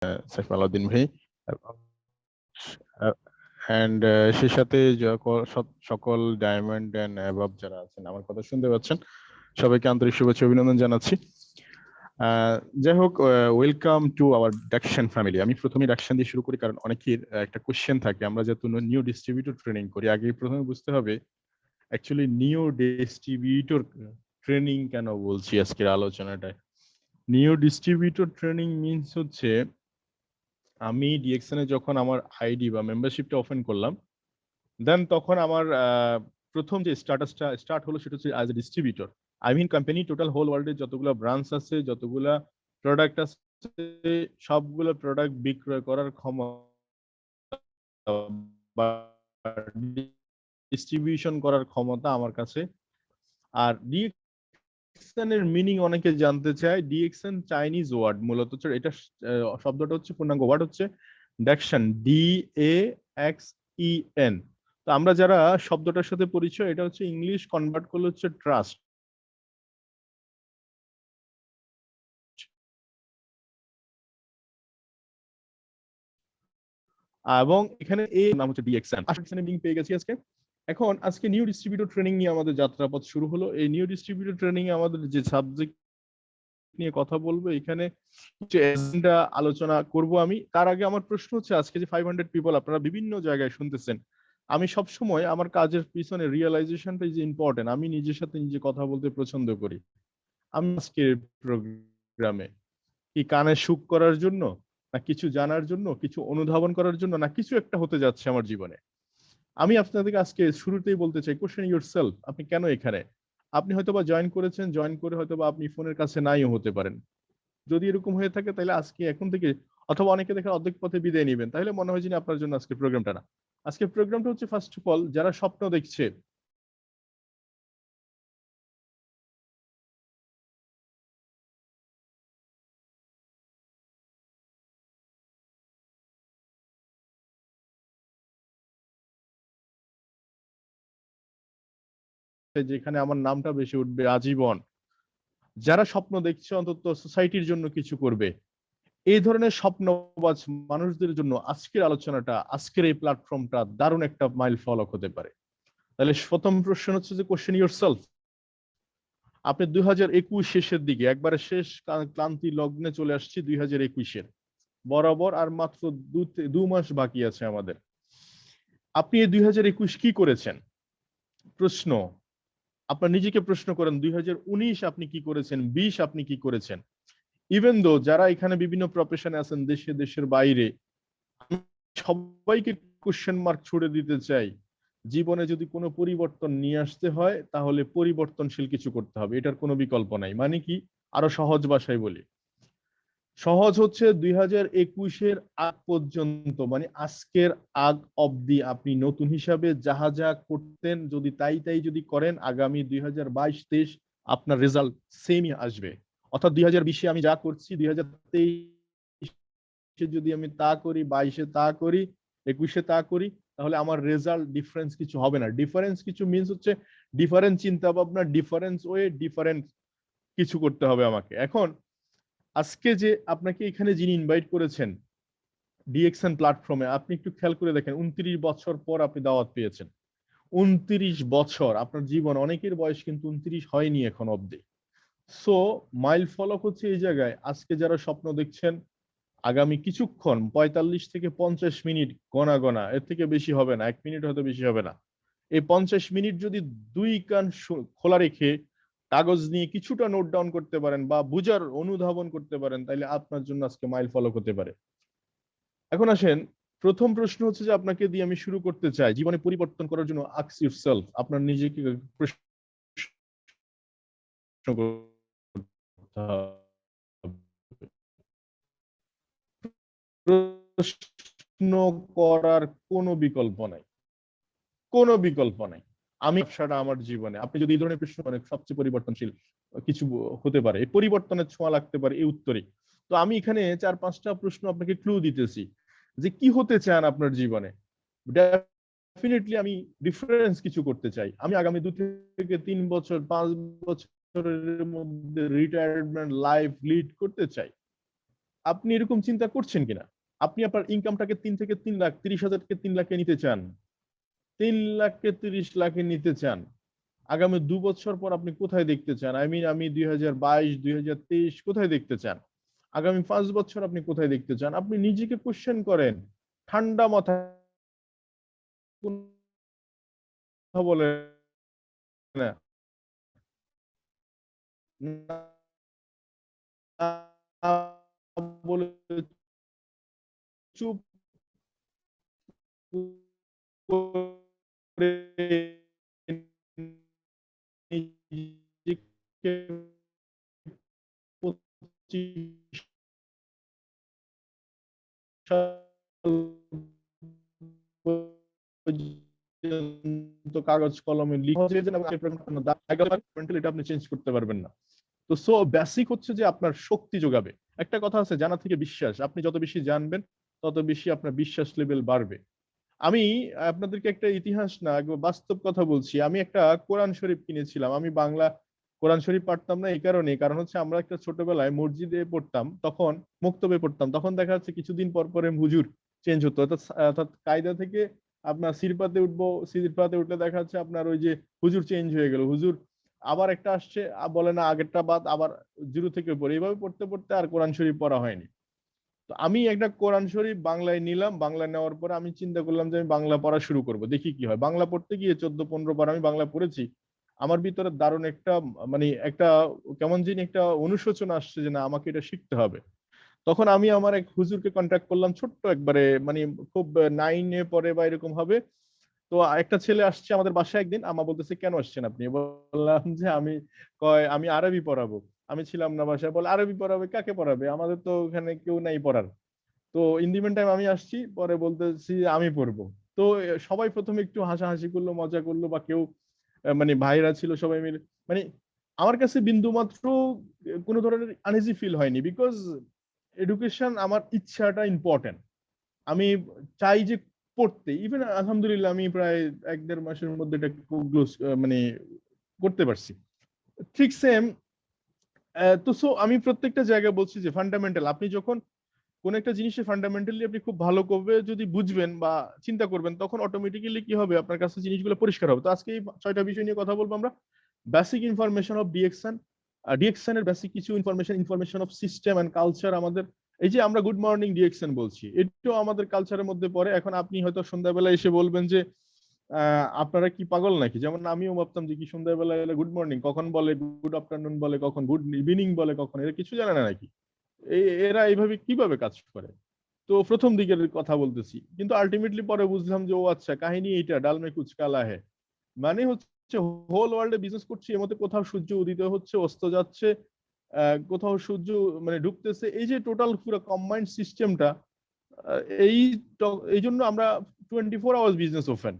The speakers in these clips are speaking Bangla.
সাইফ আলাউদ্দিন ভাই অ্যান্ড সেই সাথে সকল ডায়মন্ড অ্যান্ড অ্যাবভ যারা আছেন আমার কথা শুনতে পাচ্ছেন সবাইকে আন্তরিক শুভেচ্ছা অভিনন্দন জানাচ্ছি। যাই হোক, ওয়েলকাম টু আওয়ার ডাকশন ফ্যামিলি। আমি প্রথমে ডাকশন দিয়ে শুরু করি কারণ অনেকের একটা কোশ্চেন থাকে, আমরা যেহেতু নিউ ডিস্ট্রিবিউটর ট্রেনিং করি, আগে প্রথমে বুঝতে হবে অ্যাকচুয়ালি নিউ ডিস্ট্রিবিউটর ট্রেনিং কেন বলছি আজকের আলোচনাটায়। নিউ ডিস্ট্রিবিউটর ট্রেনিং মিনস হচ্ছে আমি ডিএক্সএন এ যখন আমার আইডি বা মেম্বারশিপটা ওপেন করলাম, দেন তখন আমার প্রথম যে স্টার্ট হলো সেটা হচ্ছে as a distributor. I mean company total whole ওয়ার্ল্ডে যতগুলো ব্রাঞ্চ আছে, যতগুলা প্রোডাক্ট আছে, সবগুলো প্রোডাক্ট বিক্রয় করার ক্ষমতা বা ডিস্ট্রিবিউশন করার ক্ষমতা আমার কাছে। আর ডিএক্সএন এর মিনিং অনেকে জানতে চায়। ডিএক্সএন চাইনিজ ওয়ার্ড, মূলত এটা শব্দটা হচ্ছে পূর্ণাঙ্গ ওয়ার্ড হচ্ছে ডাকশন, DAXEN। তো আমরা যারা শব্দটার সাথে পরিচয়, এটা হচ্ছে ইংলিশ কনভার্ট করলে হচ্ছে ট্রাস্ট। এবং এখানে এর নাম হচ্ছে ডিএক্সএন। আসলে মিনিং পেয়ে গেছি আজকে। এখন আজকে নিউ ডিস্ট্রিবিউটর ট্রেনিং নিয়ে আমাদের যাত্রাপথ শুরু হলো। এই নিউ ডিস্ট্রিবিউটর ট্রেনিং এ আমাদের যে সাবজেক্ট নিয়ে কথা বলবো, এখানে কিছু এজেন্ডা আলোচনা করব আমি। তার আগে আমার প্রশ্ন হচ্ছে, আজকে যে 500 পিপল আপনারা বিভিন্ন জায়গায় শুনতেছেন, আমি সব সময় আমার কাজের পিছনে রিয়েলাইজেশনটা ইজ ইম্পর্টেন্ট। আমি নিজের সাথে নিজে কথা বলতে পছন্দ করি। আমি আজকে প্রোগ্রামে কি কানে সুখ করার জন্য, না কিছু জানার জন্য, কিছু অনুধাবন করার জন্য, না কিছু একটা হতে যাচ্ছে আমার জীবনে। আমি আপনাদেরকে আজকে শুরুতেই বলতে চাই, কোশ্চেন ইউরসেলফ, আপনি কেন এখানে? আপনি হয়তোবা জয়েন করেছেন, জয়েন করে হয়তোবা আপনি ফোনের কাছে নাইও হতে পারেন। যদি এরকম হয়ে থাকে তাহলে আজকে এখন থেকে, অথবা অনেকে দেখে অর্ধেক পথে বিদায় নেবেন, তাহলে মনে হয় যে আপনার জন্য আজকে প্রোগ্রামটা না। আজকে প্রোগ্রামটা হচ্ছে ফার্স্ট অফ অল যারা স্বপ্ন দেখছে, যেখানে আমার নামটা বেশি উঠবে আজীবন, যারা স্বপ্ন দেখছে অন্তত সোসাইটির জন্য কিছু করবে, এই ধরনের স্বপ্নবাজ মানুষদের জন্য আজকের আলোচনাটা, আজকের এই প্ল্যাটফর্মটা দারুণ একটা মাইল ফলক হতে পারে। তাহলে প্রথম প্রশ্ন হচ্ছে যে কোশ্চেন ইউরসেলফ, আপনি 2021 শেষের দিকে, একবারে শেষ ক্লান্তি লগ্নে চলে আসছি 2021-এর বরাবর, আর মাত্র 2 মাস বাকি আছে আমাদের। আপনি এই 2021 কি করেছেন? প্রশ্ন, আপনার নিজেকে প্রশ্ন করেন 2019 আপনি কি করেছেন, 20 আপনি কি করেছেন? ইভেন দো যারা এখানে বিভিন্ন প্রফেশনে আছেন দেশে দেশের বাইরে, সবাইকে কোশ্চেন মার্ক ছুড়ে দিতে চাই, জীবনে যদি কোনো পরিবর্তন নিয়ে আসতে হয় তাহলে পরিবর্তনশীল কিছু করতে হবে, এটার কোনো বিকল্প নাই। মানে কি, আরো সহজ ভাষায় বলি, সহজ হচ্ছে 2021-এর আগ পর্যন্ত, মানে আজকের আগ অবধি আপনি নতুন হিসাবে যাহা যা করতেন যদি তাই যদি করেন, আগামী 2022-23 আপনার রেজাল্ট সেমই আসবে। অর্থাৎ 2020-এ আমি যা করছি 2023-এ যদি আমি তা করি, 22-এ তা করি, 21-এ তা করি, তাহলে আমার রেজাল্ট ডিফারেন্স কিছু হবে না। ডিফারেন্স কিছু মিনস হচ্ছে ডিফারেন্ট চিন্তা ভাবনা, ডিফারেন্স ওয়ে, ডিফারেন্ট কিছু করতে হবে আমাকে। এখন আজকে যে আপনাকে এখানে যিনি ইনভাইট করেছেন ডিএক্সএন প্ল্যাটফর্মে, আপনি একটু খেয়াল করে দেখেন 29 বছর পর আপনি দাওয়াত পেয়েছেন। 29 বছর আপনার জীবন, অনেকের বয়স কিন্তু 29 হয়নি এখন অব্দি। সো মাইল ফলক হচ্ছে এই জায়গায়, আজকে যারা স্বপ্ন দেখছেন আগামী কিছুক্ষণ 45 থেকে 50 মিনিট, গনা গনা, এর থেকে বেশি হবে না, 1 মিনিট হয়তো বেশি হবে না, এই 50 মিনিট যদি দুই কান খোলা রেখে কাগজ নিয়ে কিছুটা নোট ডাউন করতে পারেন বা বুঝার অনুধাবন করতে পারেন, তাহলে আপনার জন্য আজকে মাইল ফলক হতে পারে। এখন আসেন, প্রথম প্রশ্ন হচ্ছে যে আপনাকে দিয়ে আমি শুরু করতে চাই, জীবনে পরিবর্তন করার জন্য আস্ক ইউরসেলফ, আপনার নিজেকে প্রশ্ন করতে হবে। প্রশ্ন করার কোনো বিকল্প নাই, কোনো বিকল্প নাই। আমি ব্যবসাটা আমার জীবনে, আপনি যদি এই ধরনের প্রশ্ন করেন, সবচেয়ে পরিবর্তনশীল কিছু হতে পারে, এই পরিবর্তনের ছোঁয়া লাগতে পারে এই উত্তরে। তো আমি এখানে 4-5টা প্রশ্ন আপনাকে ক্লু দিতেছি যে কি হতে চান আপনার জীবনে। ডেফিনেটলি আমি ডিফারেন্স কিছু করতে চাই, আমি আগামী 2 থেকে 3 বছর, 5 বছরের মধ্যে রিটায়ারমেন্ট লাইফ লিড করতে চাই। আপনি এরকম চিন্তা করছেন কিনা? আপনি আপনার ইনকামটাকে ৩ থেকে ৩ লাখ, ৩০,০০০ থেকে ৩ লাখে নিতে চান, ৩ লাখকে ৩০ লাখে নিতে চান। আগামী ২ বছর পর আপনি কোথায় দেখতে চান? আমি ২০২২, ২০২৩ কোথায় দেখতে চান? আগামী ৫ বছর আপনি কোথায় দেখতে চান? আপনি নিজেকে কোয়েশ্চেন করেন। ঠান্ডা মাথায় কথা বলেন না। না বলে চুপ করে নিজেকে ২৫ সাল পর্যন্ত কাগজ কলমে লিখে এটা আপনি চেঞ্জ করতে পারবেন না। তো সো বেসিক হচ্ছে যে আপনার শক্তি যোগাবে। একটা কথা আছে, জানা থেকে বিশ্বাস। আপনি যত বেশি জানবেন তত বেশি আপনার বিশ্বাস লেভেল বাড়বে। আমি আপনাদেরকে একটা ইতিহাস না, একবার বাস্তব কথা বলছি। আমি একটা কোরআন শরীফ কিনেছিলাম। আমি বাংলা কোরআন শরীফ পারতাম না এই কারণে, কারণ হচ্ছে আমরা একটা ছোটবেলায় মসজিদে পড়তাম, তখন মুক্তবে পড়তাম। তখন দেখা যাচ্ছে কিছুদিন পর পরে হুজুর চেঞ্জ হতো। অর্থাৎ কায়দা থেকে আপনার সিরপাতে উঠবো, সিরপাতে উঠলে দেখা যাচ্ছে আপনার ওই যে হুজুর চেঞ্জ হয়ে গেল। হুজুর আবার একটা আসছে, বলে না আগেরটা বাদ, আবার জিরো থেকে পড়ে। এইভাবে পড়তে পড়তে আর কোরআন শরীফ পড়া হয়নি। তো আমি একটা কোরআন শরীফ বাংলায় নিলাম। বাংলা নেওয়ার পরে আমি চিন্তা করলাম যে আমি বাংলা পড়া শুরু করব, দেখি কি হয়। বাংলা পড়তে গিয়ে 14-15 বার আমি বাংলা পড়েছি। আমার ভিতরে দারুণ একটা মানে একটা কেমন জানি একটা অনুশোচনা আসছে যে না, আমাকে এটা শিখতে হবে। তখন আমি আমার এক হুজুরকে কন্ট্যাক্ট করলাম, ছোট্ট একবারে, মানে খুব 9-এ পড়ে বা এরকম হবে। তো একটা ছেলে আসছে আমাদের বাসায় একদিন। আম্মা বলতেছে, কেন আসছেন আপনি? বললাম যে আমি আরবি পড়াবো। আমি ছিলাম না বাসায়। বলে, আরবি পড়াবে? কাকে পড়াবে? আমাদের তো ওখানে কেউ নাই পড়ার। তো ইন দি মিন টাইম আমি আসছি, পরে বলতেছি আমি পড়বো। তো সবাই প্রথমে একটু হাসাহাসি করলো, মজা করলো, বা কেউ মানে ভাইরা ছিল সবাই মিলে, মানে আমার কাছে বিন্দু মাত্র কোনো ধরনের আনইজি ফিল হয়নি, বিকজ এডুকেশন আমার ইচ্ছাটা ইম্পর্টেন্ট। আমি চাই যে পড়তে। ইভেন আলহামদুলিল্লাহ আমি প্রায় ১-১.৫ মাসের মধ্যে এটা মানে করতে পারছি। ঠিক সেম। তো সো আমি প্রত্যেকটা জায়গায় বলছি যে ফান্ডামেন্টাল, আপনি যখন কোন একটা জিনিসের ফান্ডামেন্টালি আপনি খুব ভালো করে যদি বুঝবেন বা চিন্তা করবেন, তখন অটোমেটিক্যালি কি হবে, আপনার কাছে জিনিসগুলো পরিষ্কার হবে। তো আজকে এই ৬টা বিষয় নিয়ে কথা বলবো আমরা। Basic information of DXN, DXN এর বেসিক কিছু information of system and culture. আমাদের এই যে আমরা গুড মর্নিং ডিএকশন বলছি, এটাও আমাদের কালচারের মধ্যে পড়ে। এখন আপনি হয়তো সন্ধ্যাবেলা এসে বলবেন যে আপনারা কি পাগল নাকি? যেমন আমিও ভাবতাম যে কি সন্ধ্যাবেলা এলে গুড মর্নিং কখন বলে, গুড আফটারনুন বলে কখন, গুড ইভিনিং বলে কখন, এরা কিছু জানে না নাকি? এরা এইভাবে কিভাবে কাজ করে? তো প্রথম দিকের কথা বলতেছি, কিন্তু আলটিমেটলি পরে বুঝলাম যে ও আচ্ছা, কাহিনী এইটা, ডাল মে কুচ কালা হে। মানে হচ্ছে হোল ওয়ার্ল্ডে বিজনেস করছি, এর মধ্যে কোথাও সূর্য উদিত হচ্ছে, অস্ত যাচ্ছে, কোথাও সূর্য মানে ঢুকতেছে। এই যে টোটাল পুরো কম্বাইন্ড সিস্টেমটা, এই এই জন্য আমরা 24 hours business open.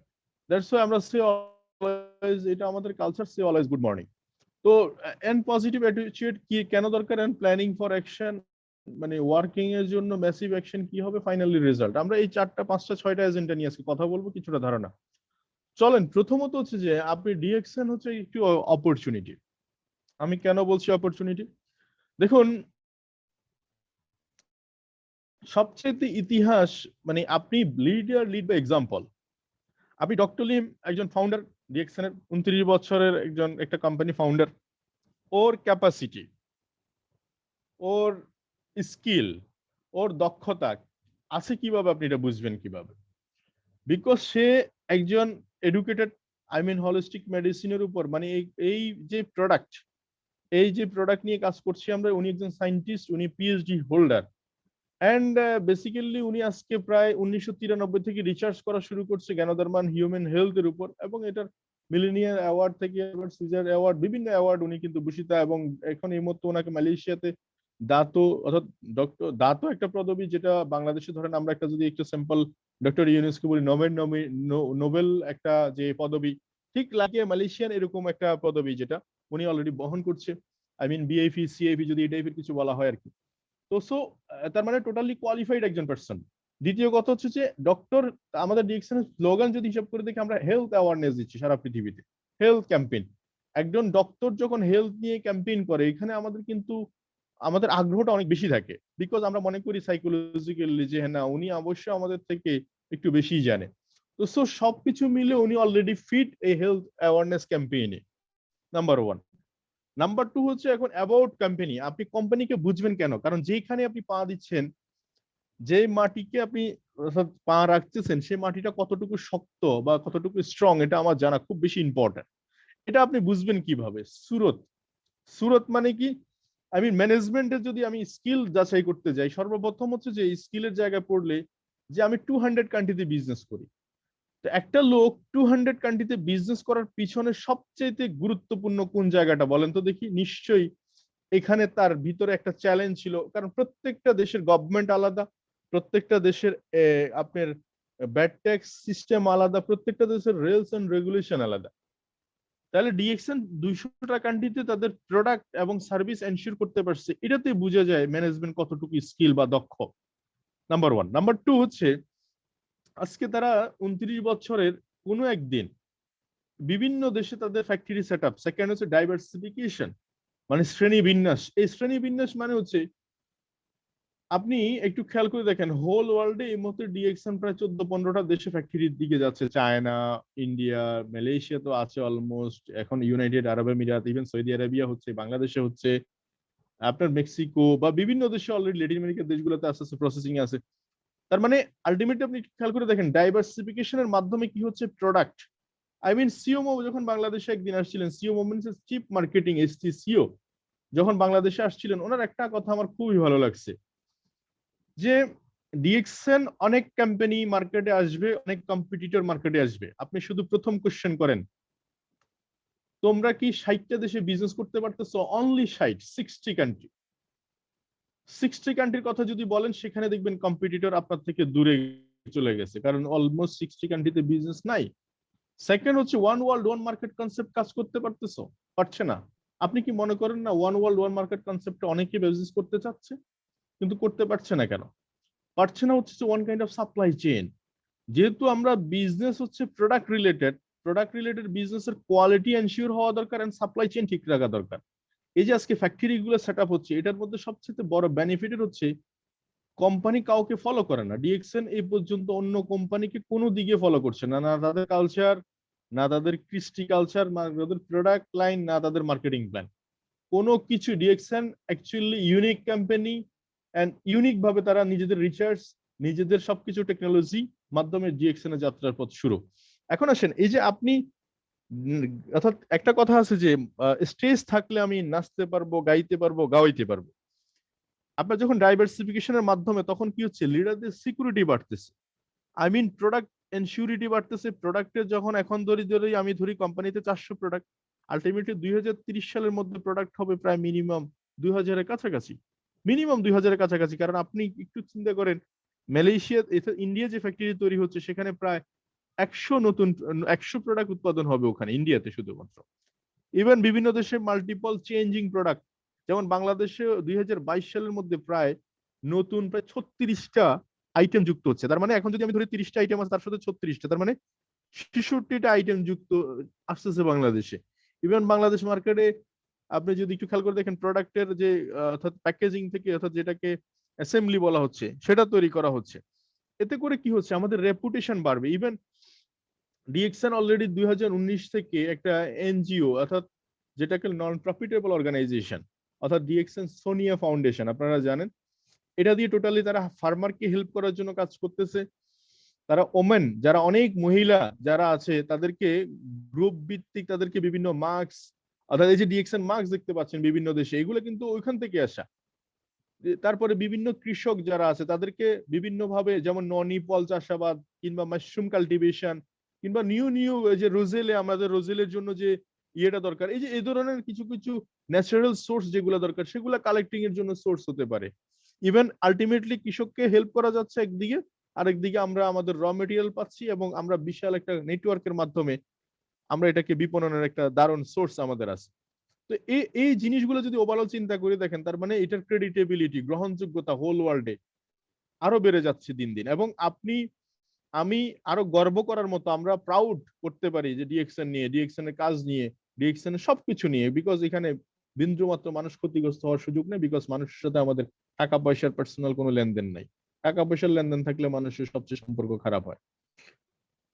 That's why আমরা সে অলওয়েজ, এটা আমাদের কালচার, সে অলওয়েজ গুড মর্নিং। তো এন্ড পজিটিভ অ্যাটিটিউড কি কেন দরকার, এন্ড প্ল্যানিং ফর অ্যাকশন, মানে ওয়ার্কিং এর জন্য ম্যাসিভ অ্যাকশন কি হবে, ফাইনালি রেজাল্ট। আমরা এই 4টা 5টা 6টা এজেন্ডা নিয়ে আজকে কথা বলবো, কিছুটা ধারণা। চলেন, প্রথমত হচ্ছে যে আপনি ডিএকশন হচ্ছে একটু অপরচুনিটি। আমি কেন বলছি অপরচুনিটি? দেখুন, সবচেয়ে ইতিহাস, মানে আপনি লিড বাই এক্সাম্পল। আপনি ডক্টর লিম একজন ফাউন্ডার ডিএকশনের, 29 বছরের একজন একটা কোম্পানি ফাউন্ডার। ওর ক্যাপাসিটি, ওর স্কিল, ওর দক্ষতা আছে কিভাবে, আপনি এটা বুঝবেন কিভাবে? বিকজ সে একজন এডুকেটেড, আই মিন হলিস্টিক মেডিসিনের উপর, মানে এই যে প্রোডাক্ট, এই যে প্রোডাক্ট নিয়ে কাজ করছি আমরা, উনি একজন সায়েন্টিস্ট, উনি পিএইচডি হোল্ডার। অ্যান্ড বেসিক্যালি উনি আজকে প্রায় 1993 থেকে রিসার্চ করা শুরু করছে জ্ঞানদর্মান হিউম্যান হেলথের উপর, এবং এটার মিলেনিয়ার অ্যাওয়ার্ড থেকে সিজার অ্যাওয়ার্ড, বিভিন্ন অ্যাওয়ার্ড উনি কিন্তু ভূষিতা। এবং এখন এই মুহূর্তে ওনাকে মালয়েশিয়াতে দাতো, অর্থাৎ ডক্টর দাতো একটা পদবি, যেটা বাংলাদেশে ধরেন আমরা একটা যদি একটু সিম্পল ডক্টর ইউনুসকে বলি নোবেল একটা যে পদবি, ঠিক লাগিয়ে মালয়েশিয়ান এরকম একটা পদবি যেটা উনি অলরেডি বহন করছে। আই মিন বিএফি সিএফি যদি এই টাইপের কিছু বলা হয় আর কি। তো সো তার মানে টোটালি কোয়ালিফাইড একজন পার্সন। দ্বিতীয় কথা হচ্ছে যে ডক্টর, আমাদের ডিএকশনের স্লোগান যদি হিসাব করে দেখি, আমরা হেলথ অ্যাওয়ারনেস দিচ্ছি সারা পৃথিবীতে, হেলথ ক্যাম্পেইন। একজন ডক্টর যখন হেলথ নিয়ে ক্যাম্পেইন করে, এখানে আমাদের কিন্তু আমাদের আগ্রহটা অনেক বেশি থাকে, বিকজ আমরা মনে করি সাইকোলজিক্যালি যে হ্যাঁ না উনি অবশ্যই আমাদের থেকে একটু বেশি জানে। তো সো সবকিছু মিলে উনি অলরেডি ফিট এই হেলথ অ্যাওয়ারনেস ক্যাম্পেইনে, নাম্বার ওয়ান। নাম্বার টু হচ্ছে এখন অ্যাবাউট কোম্পানি, আপনি কোম্পানিকে বুঝবেন কেন, কারণ যেখানে আপনি পা দিচ্ছেন, যে মাটিকে আপনি অর্থাৎ পা রাখতেছেন, সেই মাটিটা কতটুকু শক্ত বা কতটুকু স্ট্রং, এটা আমার জানা খুব বেশি ইম্পর্টেন্ট। এটা আপনি বুঝবেন কিভাবে? সুরত। সুরত মানে কি, আমি ম্যানেজমেন্টের যদি আমি স্কিল যাচাই করতে যাই, সর্বপ্রথম হচ্ছে যে স্কিলের জায়গায় পড়লে যে আমি 200 কান্ট্রিতে বিজনেস করি। তো একটা লোক 200 কান্ট্রিতে বিজনেস করার পিছনে সবচেয়ে গুরুত্বপূর্ণ কোন জায়গাটা বলেন তো দেখি? নিশ্চয়ই এখানে তার ভিতরে একটা চ্যালেঞ্জ ছিল, কারণ প্রত্যেকটা দেশের গভর্নমেন্ট আলাদা, প্রত্যেকটা দেশের আপনার ব্যাড ট্যাক্স সিস্টেম আলাদা, প্রত্যেকটা দেশের রুলস এন্ড রেগুলেশন আলাদা। তাহলে ডিএক্সএন 200টা কান্ট্রিতে তাদের প্রোডাক্ট এবং সার্ভিস এনশিওর করতে পারছে, এটাতে বোঝা যায় ম্যানেজমেন্ট কতটুকু স্কিল বা দক্ষ, নাম্বার ওয়ান। নাম্বার টু হচ্ছে আজকে তারা 29 বছরের কোনো একদিন বিভিন্ন দেশে তাদের ফ্যাক্টরি সেট আপ। সেকেন্ড হচ্ছে ডাইভার্সিফিকেশন, মানে শ্রেণী বিন্যাস। এই শ্রেণী বিন্যাস মানে হচ্ছে আপনি একটু খেয়াল করে দেখেন, হোল ওয়ার্ল্ডে এই মুহূর্তে ডিএক্সএন প্রায় 14-15টা দেশে ফ্যাক্টরির দিকে যাচ্ছে। চায়না, ইন্ডিয়া, মালয়েশিয়া তো আছে অলমোস্ট, এখন ইউনাইটেড আরব আমিরাত, ইভেন সৌদি আরবিয়া হচ্ছে, বাংলাদেশে হচ্ছে, আপনার মেক্সিকো বা বিভিন্ন দেশে অলরেডি ল্যাটিন আমেরিকার দেশগুলোতে আস্তে আস্তে প্রসেসিং আছে। তার মানে আলটিমেটলি আপনি খেয়াল করে দেখেন ডাইভার্সিফিকেশনের মাধ্যমে কি হচ্ছে, প্রোডাক্ট। আই মিন সিওমো যখন বাংলাদেশে একদিন আসছিলেন, সিওমো মিনস চিফ মার্কেটিং এসটি সিও, যখন বাংলাদেশে আসছিলেন, ওনার একটা কথা আমার খুবই ভালো লাগছে, যে ডিএক্সএন অনেক কোম্পানি মার্কেটে আসবে, অনেক কম্পিটিটর মার্কেটে আসবে, আপনি শুধু প্রথম কোশ্চেন করেন তোমরা কি 60টা দেশে বিজনেস করতে পারতেছো? Only 60 country. 60 কান্ট্রির কথা যদি বলেন, সেখানে দেখবেন কম্পিটিটর আপনার থেকে দূরে চলে গেছে, কারণ অলমোস্ট 60 কান্ট্রিতে বিজনেস নাই। সেকেন্ড হচ্ছে one world one market concept কাজ করতে পারতেছো? পারছে না। আপনি কি মনে করেন না ওয়ান ওয়ার্ল্ড ওয়ান মার্কেট কনসেপ্টে অনেকে বিজনেস করতে চাচ্ছে, কিন্তু করতে পারছে না কেন? পারছে না হচ্ছে one kind of supply chain. যেহেতু আমরা বিজনেস হচ্ছে প্রোডাক্ট রিলেটেড, প্রোডাক্ট রিলেটেড বিজনেসের কোয়ালিটি এনশিওর হওয়া দরকার এন্ড সাপ্লাই চেইন ঠিক রাখা দরকার। এই যে আজকে ফ্যাক্টরি গুলো সেট আপ হচ্ছে, এটার মধ্যে সবচেয়ে বড় বেনিফিটের হচ্ছে কোম্পানি কাউকে ফলো করে না। ডিএক্সএন এই পর্যন্ত অন্য কোম্পানিকে কোনো দিকে ফলো করছে না, না তাদের কালচার, না তাদের কৃষ্টি কালচার, না তাদের প্রোডাক্ট লাইন, না তাদের মার্কেটিং প্ল্যান, কোনো কিছু। DXN actually unique company and unique ভাবে তারা নিজেদের রিসার্চ, নিজেদের সবকিছু টেকনোলজি মাধ্যমে ডিএক্সএন এর যাত্রার পথ শুরু। এখন আসেন, এই যে আপনি অর্থাৎ একটা কথা আছে যে স্টেজ থাকলে আমি নাচতে পারবো, গাইতে পারবো, গাওয়াইতে পারবো। আপনার যখন ডাইভার্সিফিকেশনের মাধ্যমে, তখন কি হচ্ছে, লিডারদের সিকিউরিটি বাড়তেছে, আই মিন প্রোডাক্ট এনসিউরিটি বাড়তেছে। প্রোডাক্টের যখন এখন ধরি আমি ধরি কোম্পানিতে 400 প্রোডাক্ট, আলটিমেটলি 2030 সালের মধ্যে প্রোডাক্ট হবে প্রায় মিনিমাম 2000-এর কাছাকাছি, মিনিমাম 2000-এর কাছাকাছি। কারণ আপনি একটু চিন্তা করেন, মালয়েশিয়া, ইন্ডিয়া যে ফ্যাক্টরি তৈরি হচ্ছে, সেখানে প্রায় 100 প্রোডাক্ট উৎপাদন হবে ওখানে ইন্ডিয়াতে শুধুমাত্র। ইভেন বিভিন্ন দেশে মাল্টিপল চেঞ্জিং প্রোডাক্ট, যেমন বাংলাদেশে 2022 সালের মধ্যে প্রায় নতুন প্রায় 36টা আইটেম যুক্ত হচ্ছে। তার মানে এখন যদি আমি ধরি 30টা আইটেম আছে, তার সাথে 36টা, তার মানে 66টা আইটেম যুক্ত আসতেছে বাংলাদেশে। ইভেন বাংলাদেশ মার্কেটে আপনি যদি একটু খেয়াল করে দেখেন, প্রোডাক্টের যে অর্থাৎ প্যাকেজিং থেকে, অর্থাৎ যেটাকে অ্যাসেম্বলি বলা হচ্ছে, সেটা তৈরি করা হচ্ছে। এতে করে কি হচ্ছে, আমাদের রেপুটেশন বাড়বে। ইভেন ডিএক্সএন অলরেডি 2019 থেকে একটা এনজিও, অর্থাৎ যেটাকে নন প্রফিটেবল অর্গানাইজেশন, অর্থাৎ ডিএক্সএন সোনিয়া ফাউন্ডেশন, আপনারা জানেন, এটা দিয়ে টোটালি তারা ফার্মারকে হেল্প করার জন্য কাজ করতেছে। তারা ওমেন, যারা অনেক মহিলা যারা আছে, তাদেরকে গ্রুপ ভিত্তিক তাদেরকে বিভিন্ন মার্কস, অর্থাৎ এই যে ডিএক্সএন মার্কস দেখতে পাচ্ছেন বিভিন্ন দেশে, এগুলো কিন্তু ওইখান থেকে আসা। তারপরে বিভিন্ন কৃষক যারা আছে, তাদেরকে বিভিন্ন ভাবে, যেমন ননি ফল চাষাবাদ, কিংবা মাশরুম কাল্টিভেশন, কিংবা নিউ নিউ যে রোজেলে, আমাদের রোজেলের জন্য যে ইয়েটা দরকার, এই যে এই ধরনের কিছু কিছু ন্যাচারাল সোর্স যেগুলো দরকার, সেগুলো কালেক্টিং এর জন্য সোর্স হতে পারে। ইভেন আলটিমেটলি কৃষককে হেল্প করা যাচ্ছে একদিকে, আরেকদিকে আমরা আমাদের র মেটেরিয়াল পাচ্ছি, এবং আমরা বিশাল একটা নেটওয়ার্কের মাধ্যমে আমরা এটাকে বিপণনের একটা দারুণ সোর্স আমাদের আছে। তো এই জিনিসগুলো যদি ওভারঅল চিন্তা করে দেখেন, তার মানে এটার ক্রেডিটেবিলিটি, গ্রহণযোগ্যতা হোল ওয়ার্ল্ডে আরো বেড়ে যাচ্ছে দিন দিন। এবং আমি আরো গর্ব করার মতো, আমরা প্রাউড করতে পারি যে ডিএক্সএন নিয়ে, ডিএক্সএন এর কাজ নিয়ে, ডিএক্সএন এর সবকিছু নিয়ে, বিকজ এখানে বিন্দুমাত্র মানুষ ক্ষতিগ্রস্ত হওয়ার সুযোগ নেই, বিকজ মানুষের সাথে আমাদের টাকা পয়সার পার্সোনাল কোনো লেনদেন নাই। টাকা পয়সার লেনদেন থাকলে মানুষের সবচেয়ে সম্পর্ক খারাপ হয়।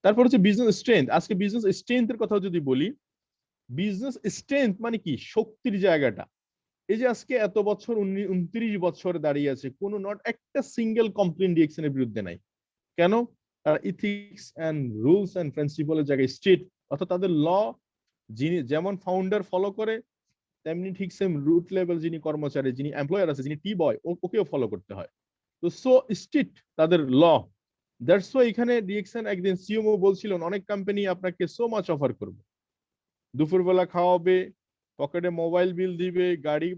তারপর হচ্ছে বিজনেস স্ট্রেংথ। আজকে বিজনেস স্ট্রেংথের কথা যদি বলি, বিজনেস স্ট্রেংথ মানে কি? শক্তির জায়গাটা। এই যে আজকে এত বছর 29 বছর দাঁড়িয়ে আছে, কোনো নট একটা সিঙ্গেল কমপ্লেন ডিএক্সএন এর বিরুদ্ধে নাই। কেন? তারা ইথিক্স এন্ড রুলস এন্ড প্রিন্সিপালের জায়গায় স্ট্রিট, অর্থাৎ তাদের ল যিনি যেমন ফাউন্ডার ফলো করে, তেমনি ঠিক সেম রুট লেভেল যিনি কর্মচারী, যিনি এমপ্লয়ার আছে, যিনি টি বয়, ওকেও ফলো করতে হয়। তো সো স্ট্রিট তাদের ল। দ্যাটস ওয়াই এখানে ডিএক্সএন একদিন সিএমও বলছিলেন, অনেক কোম্পানি আপনাকে সো মাচ অফার করবে, দুপুরবেলা খাওয়াবে, পকেটে মোবাইল বিল দিবে, গাড়ি,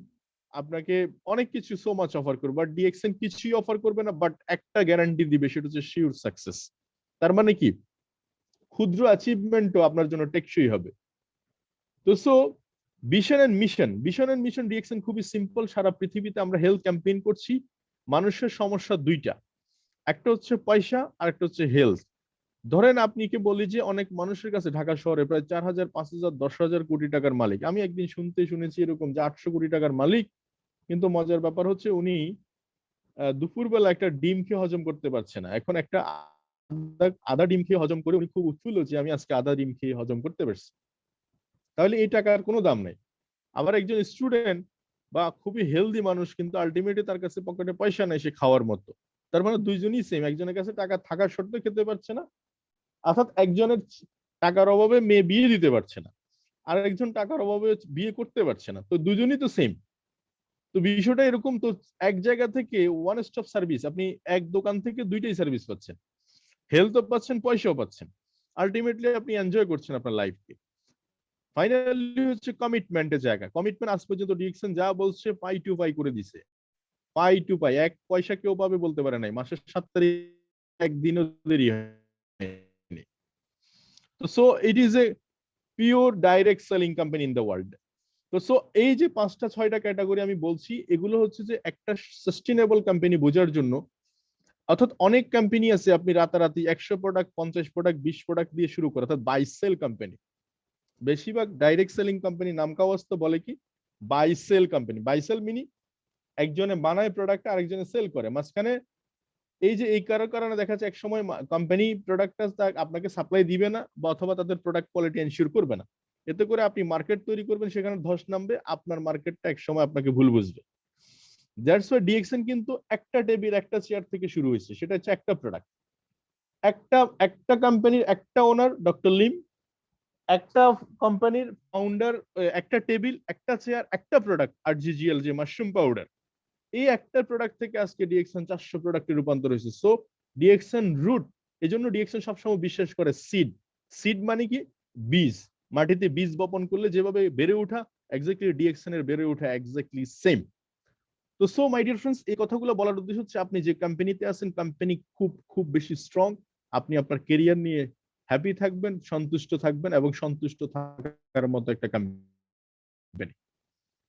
আপনাকে অনেক কিছু সো মাচ অফার করবে, বাট ডিএক্সএন কিছুই অফার করবে না, বাট একটা গ্যারান্টি দিবে, সেটা হচ্ছে শিওর সাকসেস। তার মানে কি? ক্ষুদ্র অ্যাচিভমেন্টও আপনার জন্য টেকসই হবে। তো so vision and mission DXN খুবই সিম্পল। সারা পৃথিবীতে আমরা হেলথ ক্যাম্পেইন করছি। মানুষের সমস্যা দুইটা, একটা হচ্ছে পয়সা আর একটা হচ্ছে হেলথ। ধরেন আপনি কি বলি যে অনেক মানুষের কাছে ঢাকা শহরে প্রায় 4,000, 5,000, 10,000 কোটি টাকার মালিক। আমি একদিন শুনেছি এরকম যে 800 কোটি টাকার মালিক, কিন্তু মজার ব্যাপার হচ্ছে উনি দুপুরবেলা একটা ডিম খেয়ে হজম করতে পারছে না। এখন একটা আদা ডিম খেয়ে হজম করে উনি খুব উৎফুল্ল যে আমি আজকে আদা ডিম খেয়ে হজম করতে পারছি। তাহলে এই টাকার কোনো দাম নাই। আবার একজন স্টুডেন্ট বা খুবই হেলদি মানুষ, কিন্তু আলটিমেটলি তার কাছে পকেটে পয়সা নাই সে খাওয়ার মতো। তার মানে দুইজনই সেম, একজনের কাছে টাকা থাকার সত্ত্বেও খেতে পারছে না, অর্থাৎ একজনের টাকার অভাবে মেয়ে বিয়ে দিতে পারছে না, আর একজন টাকার অভাবে বিয়ে করতে পারছে না, তো দুজনই তো সেম। তো বিষয়টা এরকম। তো এক জায়গা থেকে ওয়ান স্টপ সার্ভিস, আপনি এক দোকান থেকে দুইটাই সার্ভিস পাচ্ছেন, হেলথও পাচ্ছেন, পয়সাও পাচ্ছেন, আলটিমেটলি আপনি এনজয় করছেন আপনার লাইফকে। ফাইনালি হচ্ছে কমিটমেন্টের জায়গা। কমিটমেন্ট আজ পর্যন্ত ডিএক্সএন যা বলছে পাই টু পাই করে দিছে, পাই টু পাই, এক পয়সা কেউ পাবে বলতে পারে নাই। মাসের 7 তারিখ একদিনও দেরি হয়নি। তো so it is a pure direct selling company in the world. তো সো এই যে 5টা 6টা ক্যাটাগরি আমি বলছি, এগুলো হচ্ছে যে একটা সাস্টেনেবল কোম্পানি বোঝার জন্য। অর্থাৎ অনেক কোম্পানি আছে আপনি রাতারাতি 100 প্রোডাক্ট, 50 প্রোডাক্ট, 20 প্রোডাক্ট দিয়ে শুরু করে, অর্থাৎ বাই সেল কোম্পানি। বেশিরভাগ ডাইরেক্ট সেলিং কোম্পানি নাম কাওয়াস্ত বলে কি buy sell company. Buy sell মিনি একজনে বানায় প্রোডাক্ট আরেকজনে সেল করে, মাঝখানে এই যে এই কারণে দেখা যাচ্ছে এক সময় কোম্পানি প্রোডাক্টটা আপনাকে সাপ্লাই দিবে না, বা অথবা তাদের প্রোডাক্ট কোয়ালিটি এনশিওর করবে না। এতে করে আপনি মার্কেট তৈরি করবেন, সেখানে ধস নামবে, আপনার মার্কেটটা এক সময় আপনাকে ভুল বুঝবে। দ্যাটস ওয়াই ডিএক্সএন কিন্তু একটা টেবিল, একটা চেয়ার থেকে শুরু হয়েছে, সেটা হচ্ছে একটা প্রোডাক্ট, একটা একটা কোম্পানির একটা ওনার ডক্টর লিম, একটা কোম্পানির ফাউন্ডার, একটা টেবিল, একটা চেয়ার, একটা প্রোডাক্ট, আর জিজিএল যে মাশরুম পাউডার। এই একটা প্রোডাক্ট থেকে আজকে ডিএক্সএন 400 প্রোডাক্টে রূপান্তর হয়েছে। সো ডিএক্সএন রুট, এই জন্য ডিএক্সএন সবসময় বিশ্বাস করে সিড। সিড মানে কি? বীজ। মাটিতে বীজ বপন করলে যেভাবে বেড়ে ওঠা, এক্স্যাক্টলি ডিএক্সএন এর বেড়ে ওঠা এক্স্যাক্টলি সেম। তো সো মাই ডিয়ার ফ্রেন্ডস, এই কথাগুলো বলার উদ্দেশ্য হচ্ছে আপনি যে কোম্পানিতে আছেন, কোম্পানি খুব খুব বেশি স্ট্রং, আপনি আপনার কেরিয়ার নিয়ে হ্যাপি থাকবেন, সন্তুষ্ট থাকবেন, এবং সন্তুষ্ট থাকার মতো একটা কোম্পানি।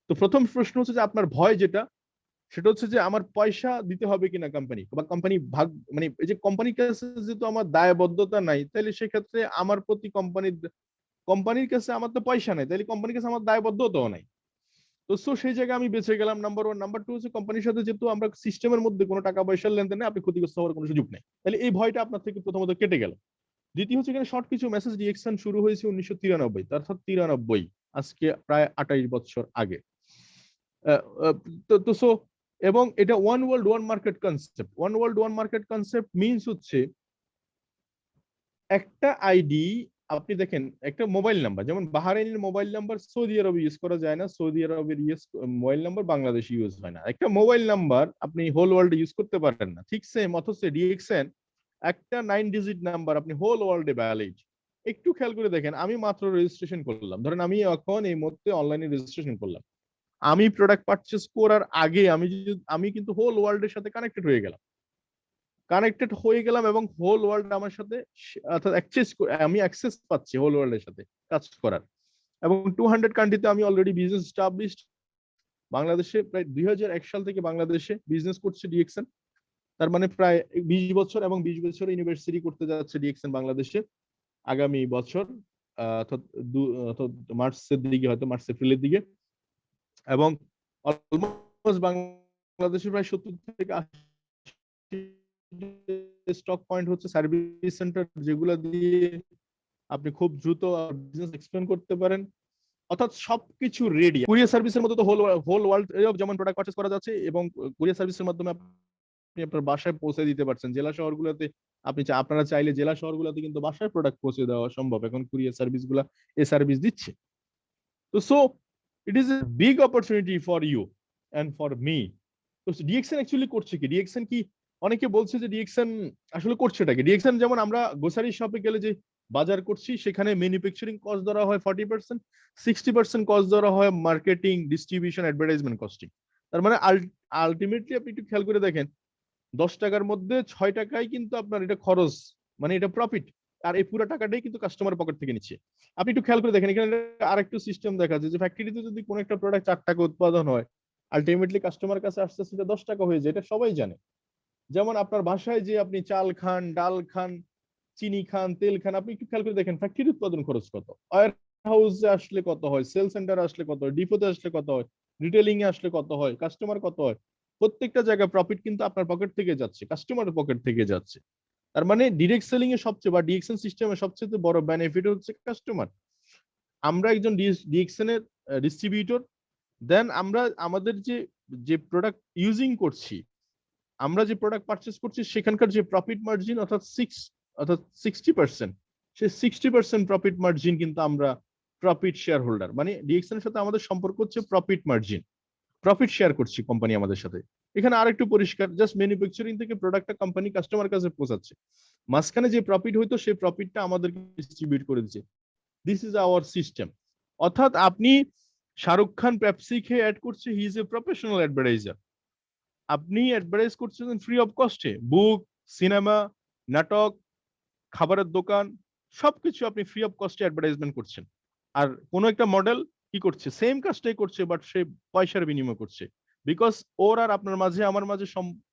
তো প্রথম প্রশ্ন হচ্ছে যে আপনার ভয় যেটা, সেটা হচ্ছে যে আমার পয়সা দিতে হবে কিনা কোম্পানি, বা কোম্পানি ভাগ, মানে এই যে কোম্পানির কাছে যেহেতু আমার দায়বদ্ধতা নাই, তাহলে সেক্ষেত্রে আমার প্রতি কোম্পানির কাছে আমার তো পয়সা নাই, তাহলে কোম্পানির কাছে আমার দায়বদ্ধতাও নাই। তো সো সেই জায়গায় আমি বেঁচে গেলাম, নাম্বার 1। নাম্বার 2 হচ্ছে কোম্পানির সাথে যেহেতু আমরা সিস্টেমের মধ্যে কোনো টাকা পয়সার লেনদেন নেই, আপনি ক্ষতিগ্রস্ত হওয়ার কোনো সুযোগ নেই, তাহলে এই ভয়টা আপনার থেকে প্রথমত কেটে গেল। দ্বিতীয় হচ্ছে এখানে শর্ট কিছু মেসেজ। ডিএক্সএন শুরু হয়েছে 1993, অর্থাৎ 93, আজকে প্রায় 28 বছর আগে। তো সো, এবং এটা one world one market concept. One world one market concept means হচ্ছে একটা আইডি, আপনি দেখেন একটা মোবাইল নাম্বার, যেমন বাহারাইনের মোবাইল নাম্বার সৌদি আরবে ইউজ করা যায় না, সৌদি আরবের মোবাইল নাম্বার বাংলাদেশে ইউজ হয় না। একটা মোবাইল নাম্বার আপনি হোল ওয়ার্ল্ডে ইউজ করতে পারেন না, ঠিক সেম। অথচ ডিএক্সএন একটা 9 ডিজিট নাম্বার আপনি হোল ওয়ার্ল্ডে ভ্যালিড। একটু খেয়াল করে দেখেন, আমি মাত্র রেজিস্ট্রেশন করলাম, ধরেন আমি এখন এই মুহূর্তে অনলাইনে রেজিস্ট্রেশন করলাম, আমি প্রোডাক্ট পারচেজ করার আগে আমি কিন্তু হোল ওয়ার্ল্ডের সাথে কানেক্টেড হয়ে গেলাম, এবং হোল ওয়ার্ল্ড আমার সাথে, অর্থাৎ আমি অ্যাক্সেস পাচ্ছি হোল ওয়ার্ল্ডের সাথে কাজ করার। এবং 200 কান্ট্রিতে আমি অলরেডি বিজনেস এস্টাবলিশড। বাংলাদেশে প্রায় 2001 সাল থেকে বাংলাদেশে বিজনেস করছে ডিএক্সএন, তার মানে প্রায় 20 বছর, এবং 20 বছর ইউনিভার্সিটি করতে যাচ্ছে ডিএক্সএন বাংলাদেশে আগামী বছর, অর্থাৎ মার্চের দিকে, হয়তো মার্চ এপ্রিলের দিকে। এবং অলমোস্ট বাংলাদেশে প্রায় 70 থেকে 80 স্টক পয়েন্ট হচ্ছে সার্ভিস সেন্টার, যেগুলো দিয়ে আপনি খুব দ্রুত বিজনেস এক্সপ্যান্ড করতে পারেন। অর্থাৎ সবকিছু রেডি। কুরিয়ার সার্ভিসের মধ্যে তো হোল ওয়ার্ল্ড যেমন প্রোডাক্ট পারচেজ করা যাচ্ছে, এবং কুরিয়ার সার্ভিসের মাধ্যমে আপনি আপনার বাসায় পৌঁছে দিতে পারছেন। জেলা শহরগুলোতে আপনারা চাইলে জেলা শহরগুলোতে কিন্তু বাসায় প্রোডাক্ট পৌঁছে দেওয়া সম্ভব, এখন কুরিয়ার সার্ভিসগুলো এই সার্ভিস দিচ্ছে। তো so it is a big opportunity for you and for me. তো ডিএক্সএন অ্যাকচুয়ালি করছে কি? ডিএক্সএন কি, অনেকে বলছে যে ডিএক্সএন আসলে করছেটা কি? ডিএক্সএন যেমন আমরা গ্রোসারি শপে গেলে যে বাজার করছি, সেখানে ম্যানুফ্যাকচারিং কস্ট ধরা হয় 40%, 60% কস্ট ধরা হয় মার্কেটিং, ডিস্ট্রিবিউশন, অ্যাডভার্টাইজমেন্ট কস্টিং। তার মানে আলটিমেটলি আপনি একটু খেয়াল করে দেখেন, 10 টাকার মধ্যে 6 টাকায় কিন্তু আপনার এটা খরচ, মানে এটা প্রফিট, আর এই পুরো টাকাটাই কিন্তু কাস্টমার পকেট থেকে নিচ্ছে। আপনি একটু খেয়াল করে দেখেন, এখানে আরেকটু সিস্টেম দেখা যায় যে ফ্যাক্টরিতে যদি কোনো একটা প্রোডাক্ট 4 টাকা উৎপাদন হয়, আলটিমেটলি কাস্টমার কাছে আসতে আসতে 10 টাকা হয়ে যায়, এটা সবাই জানে। যেমন আপনার বাসায় যে আপনি চাল খান, ডাল খান, চিনি খান, তেল খান, আপনি একটু খেয়াল করে দেখেন ফ্যাক্টরি উৎপাদন খরচ কত, ওয়্যার হাউসে আসলে কত হয়, সেল সেন্টার আসলে কত হয়, ডিপোতে আসলে কত হয়, রিটেলিং এ আসলে কত হয়, কাস্টমার কত হয়। প্রত্যেকটা জায়গায় প্রফিট কিন্তু আপনার পকেট থেকে যাচ্ছে, কাস্টমারের পকেট থেকে যাচ্ছে। তার মানে ডিরেক্ট সেলিং এর সবচেয়ে বা ডিএক্সএন সিস্টেমের সবচেয়ে বড় বেনিফিট হচ্ছে কাস্টমার। আমরা একজন ডিএক্সএন এর ডিস্ট্রিবিউটর, দেন আমরা আমাদের যে যে প্রোডাক্ট ইউজিং করছি, আমরা যে প্রোডাক্ট পারচেস করছি, সেখানকার যে প্রফিট মার্জিন অর্থাৎ 60%, সেই 60% প্রফিট মার্জিন কিন্তু আমরা প্রফিট শেয়ার হোল্ডার, মানে ডিএক্সএন এর সাথে আমাদের সম্পর্ক হচ্ছে প্রফিট মার্জিন, প্রফিট শেয়ার করছি কোম্পানি আমাদের সাথে। এখানে আরেকটু পরিষ্কার, জাস্ট ম্যানুফ্যাকচারিং থেকে প্রোডাক্টটা কোম্পানি কাস্টমার কাছে পৌঁছাচ্ছে, মাঝখানে যে প্রফিট হইতো সেই প্রফিটটা আমাদেরকে ডিস্ট্রিবিউট করে দিচ্ছে। This is our system. অর্থাৎ আপনি শাহরুখ খান পেপসি খেয়ে অ্যাড করছে, he is a professional advertiser. আপনি অ্যাডভার্টাইজ করছেন ফ্রি অফ কস্টে, বুক, সিনেমা, নাটক, খাবারের দোকান, সবকিছু আপনি ফ্রি অফ কস্টে অ্যাডভার্টাইজমেন্ট করছেন। আর কোন একটা মডেল কি করছে, সেম কাজটাই করছে, বাট সে পয়সার বিনিময় করছে। বিকজ ওর আর আপনার মাঝে আমার মাঝে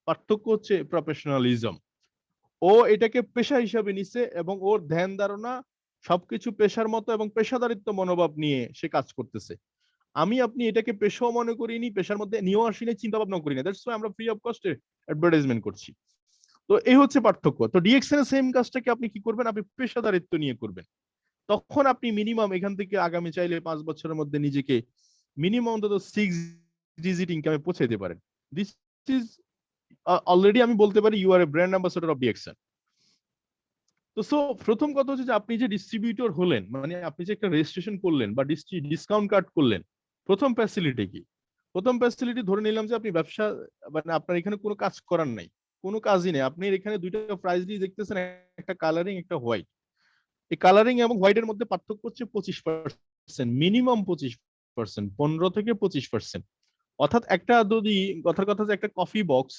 পার্থক্য হচ্ছে প্রফেশনালিজম। ও এটাকে পেশা হিসাবে নিছে, এবং ওর ধ্যান ধারণা সবকিছু পেশার মতো এবং পেশাদারিত্ব মনোভাব নিয়ে সে কাজ করতেছে। আমি আপনি এটাকে পেশাও মনে করিনি, পেশার মধ্যে নিয়েও আসিনি, চিন্তা ভাবনা করি না, দ্যাটস ওয়াই আমরা ফ্রি অফ কস্টে অ্যাডভার্টাইজমেন্ট করছি। তো এই হচ্ছে পার্থক্য। তো ডিএক্সএন এর সেম কাজটাকে আপনি কি করবেন, আপনি পেশাদারিত্ব নিয়ে করবেন। তখন আপনি মিনিমাম এখান থেকে আগামী চাইলে 5 বছরের মধ্যে নিজেকে মিনিমাম অন্তত 6 ডিজিট ইনকামে পৌঁছে দিতে পারেন। দিস ইজ অলরেডি আমি বলতে পারি you are a brand ambassador of DXN. তো সো প্রথম কথা হচ্ছে যে আপনি যে ডিস্ট্রিবিউটর হলেন, মানে আপনি যে একটা রেজিস্ট্রেশন করলেন বা ডিসকাউন্ট কার্ড করলেন, প্রথম ফ্যাসিলিটি কি? প্রথম ফ্যাসিলিটি ধরে নিলাম যে আপনি ব্যবসা, মানে আপনার এখানে কোনো কাজ করার নাই, কোনো কাজই নেই, আপনি এখানে দুইটা প্রাইস দিয়ে দেখতেছেন, একটা কালারিং, একটা হোয়াইট। এই কালারিং এবং হোয়াইটের মধ্যে পার্থক্য হচ্ছে 25%, মিনিমাম 25%, 15 থেকে 25%। অর্থাৎ একটা যদি কথার কথা যে একটা কফি বক্স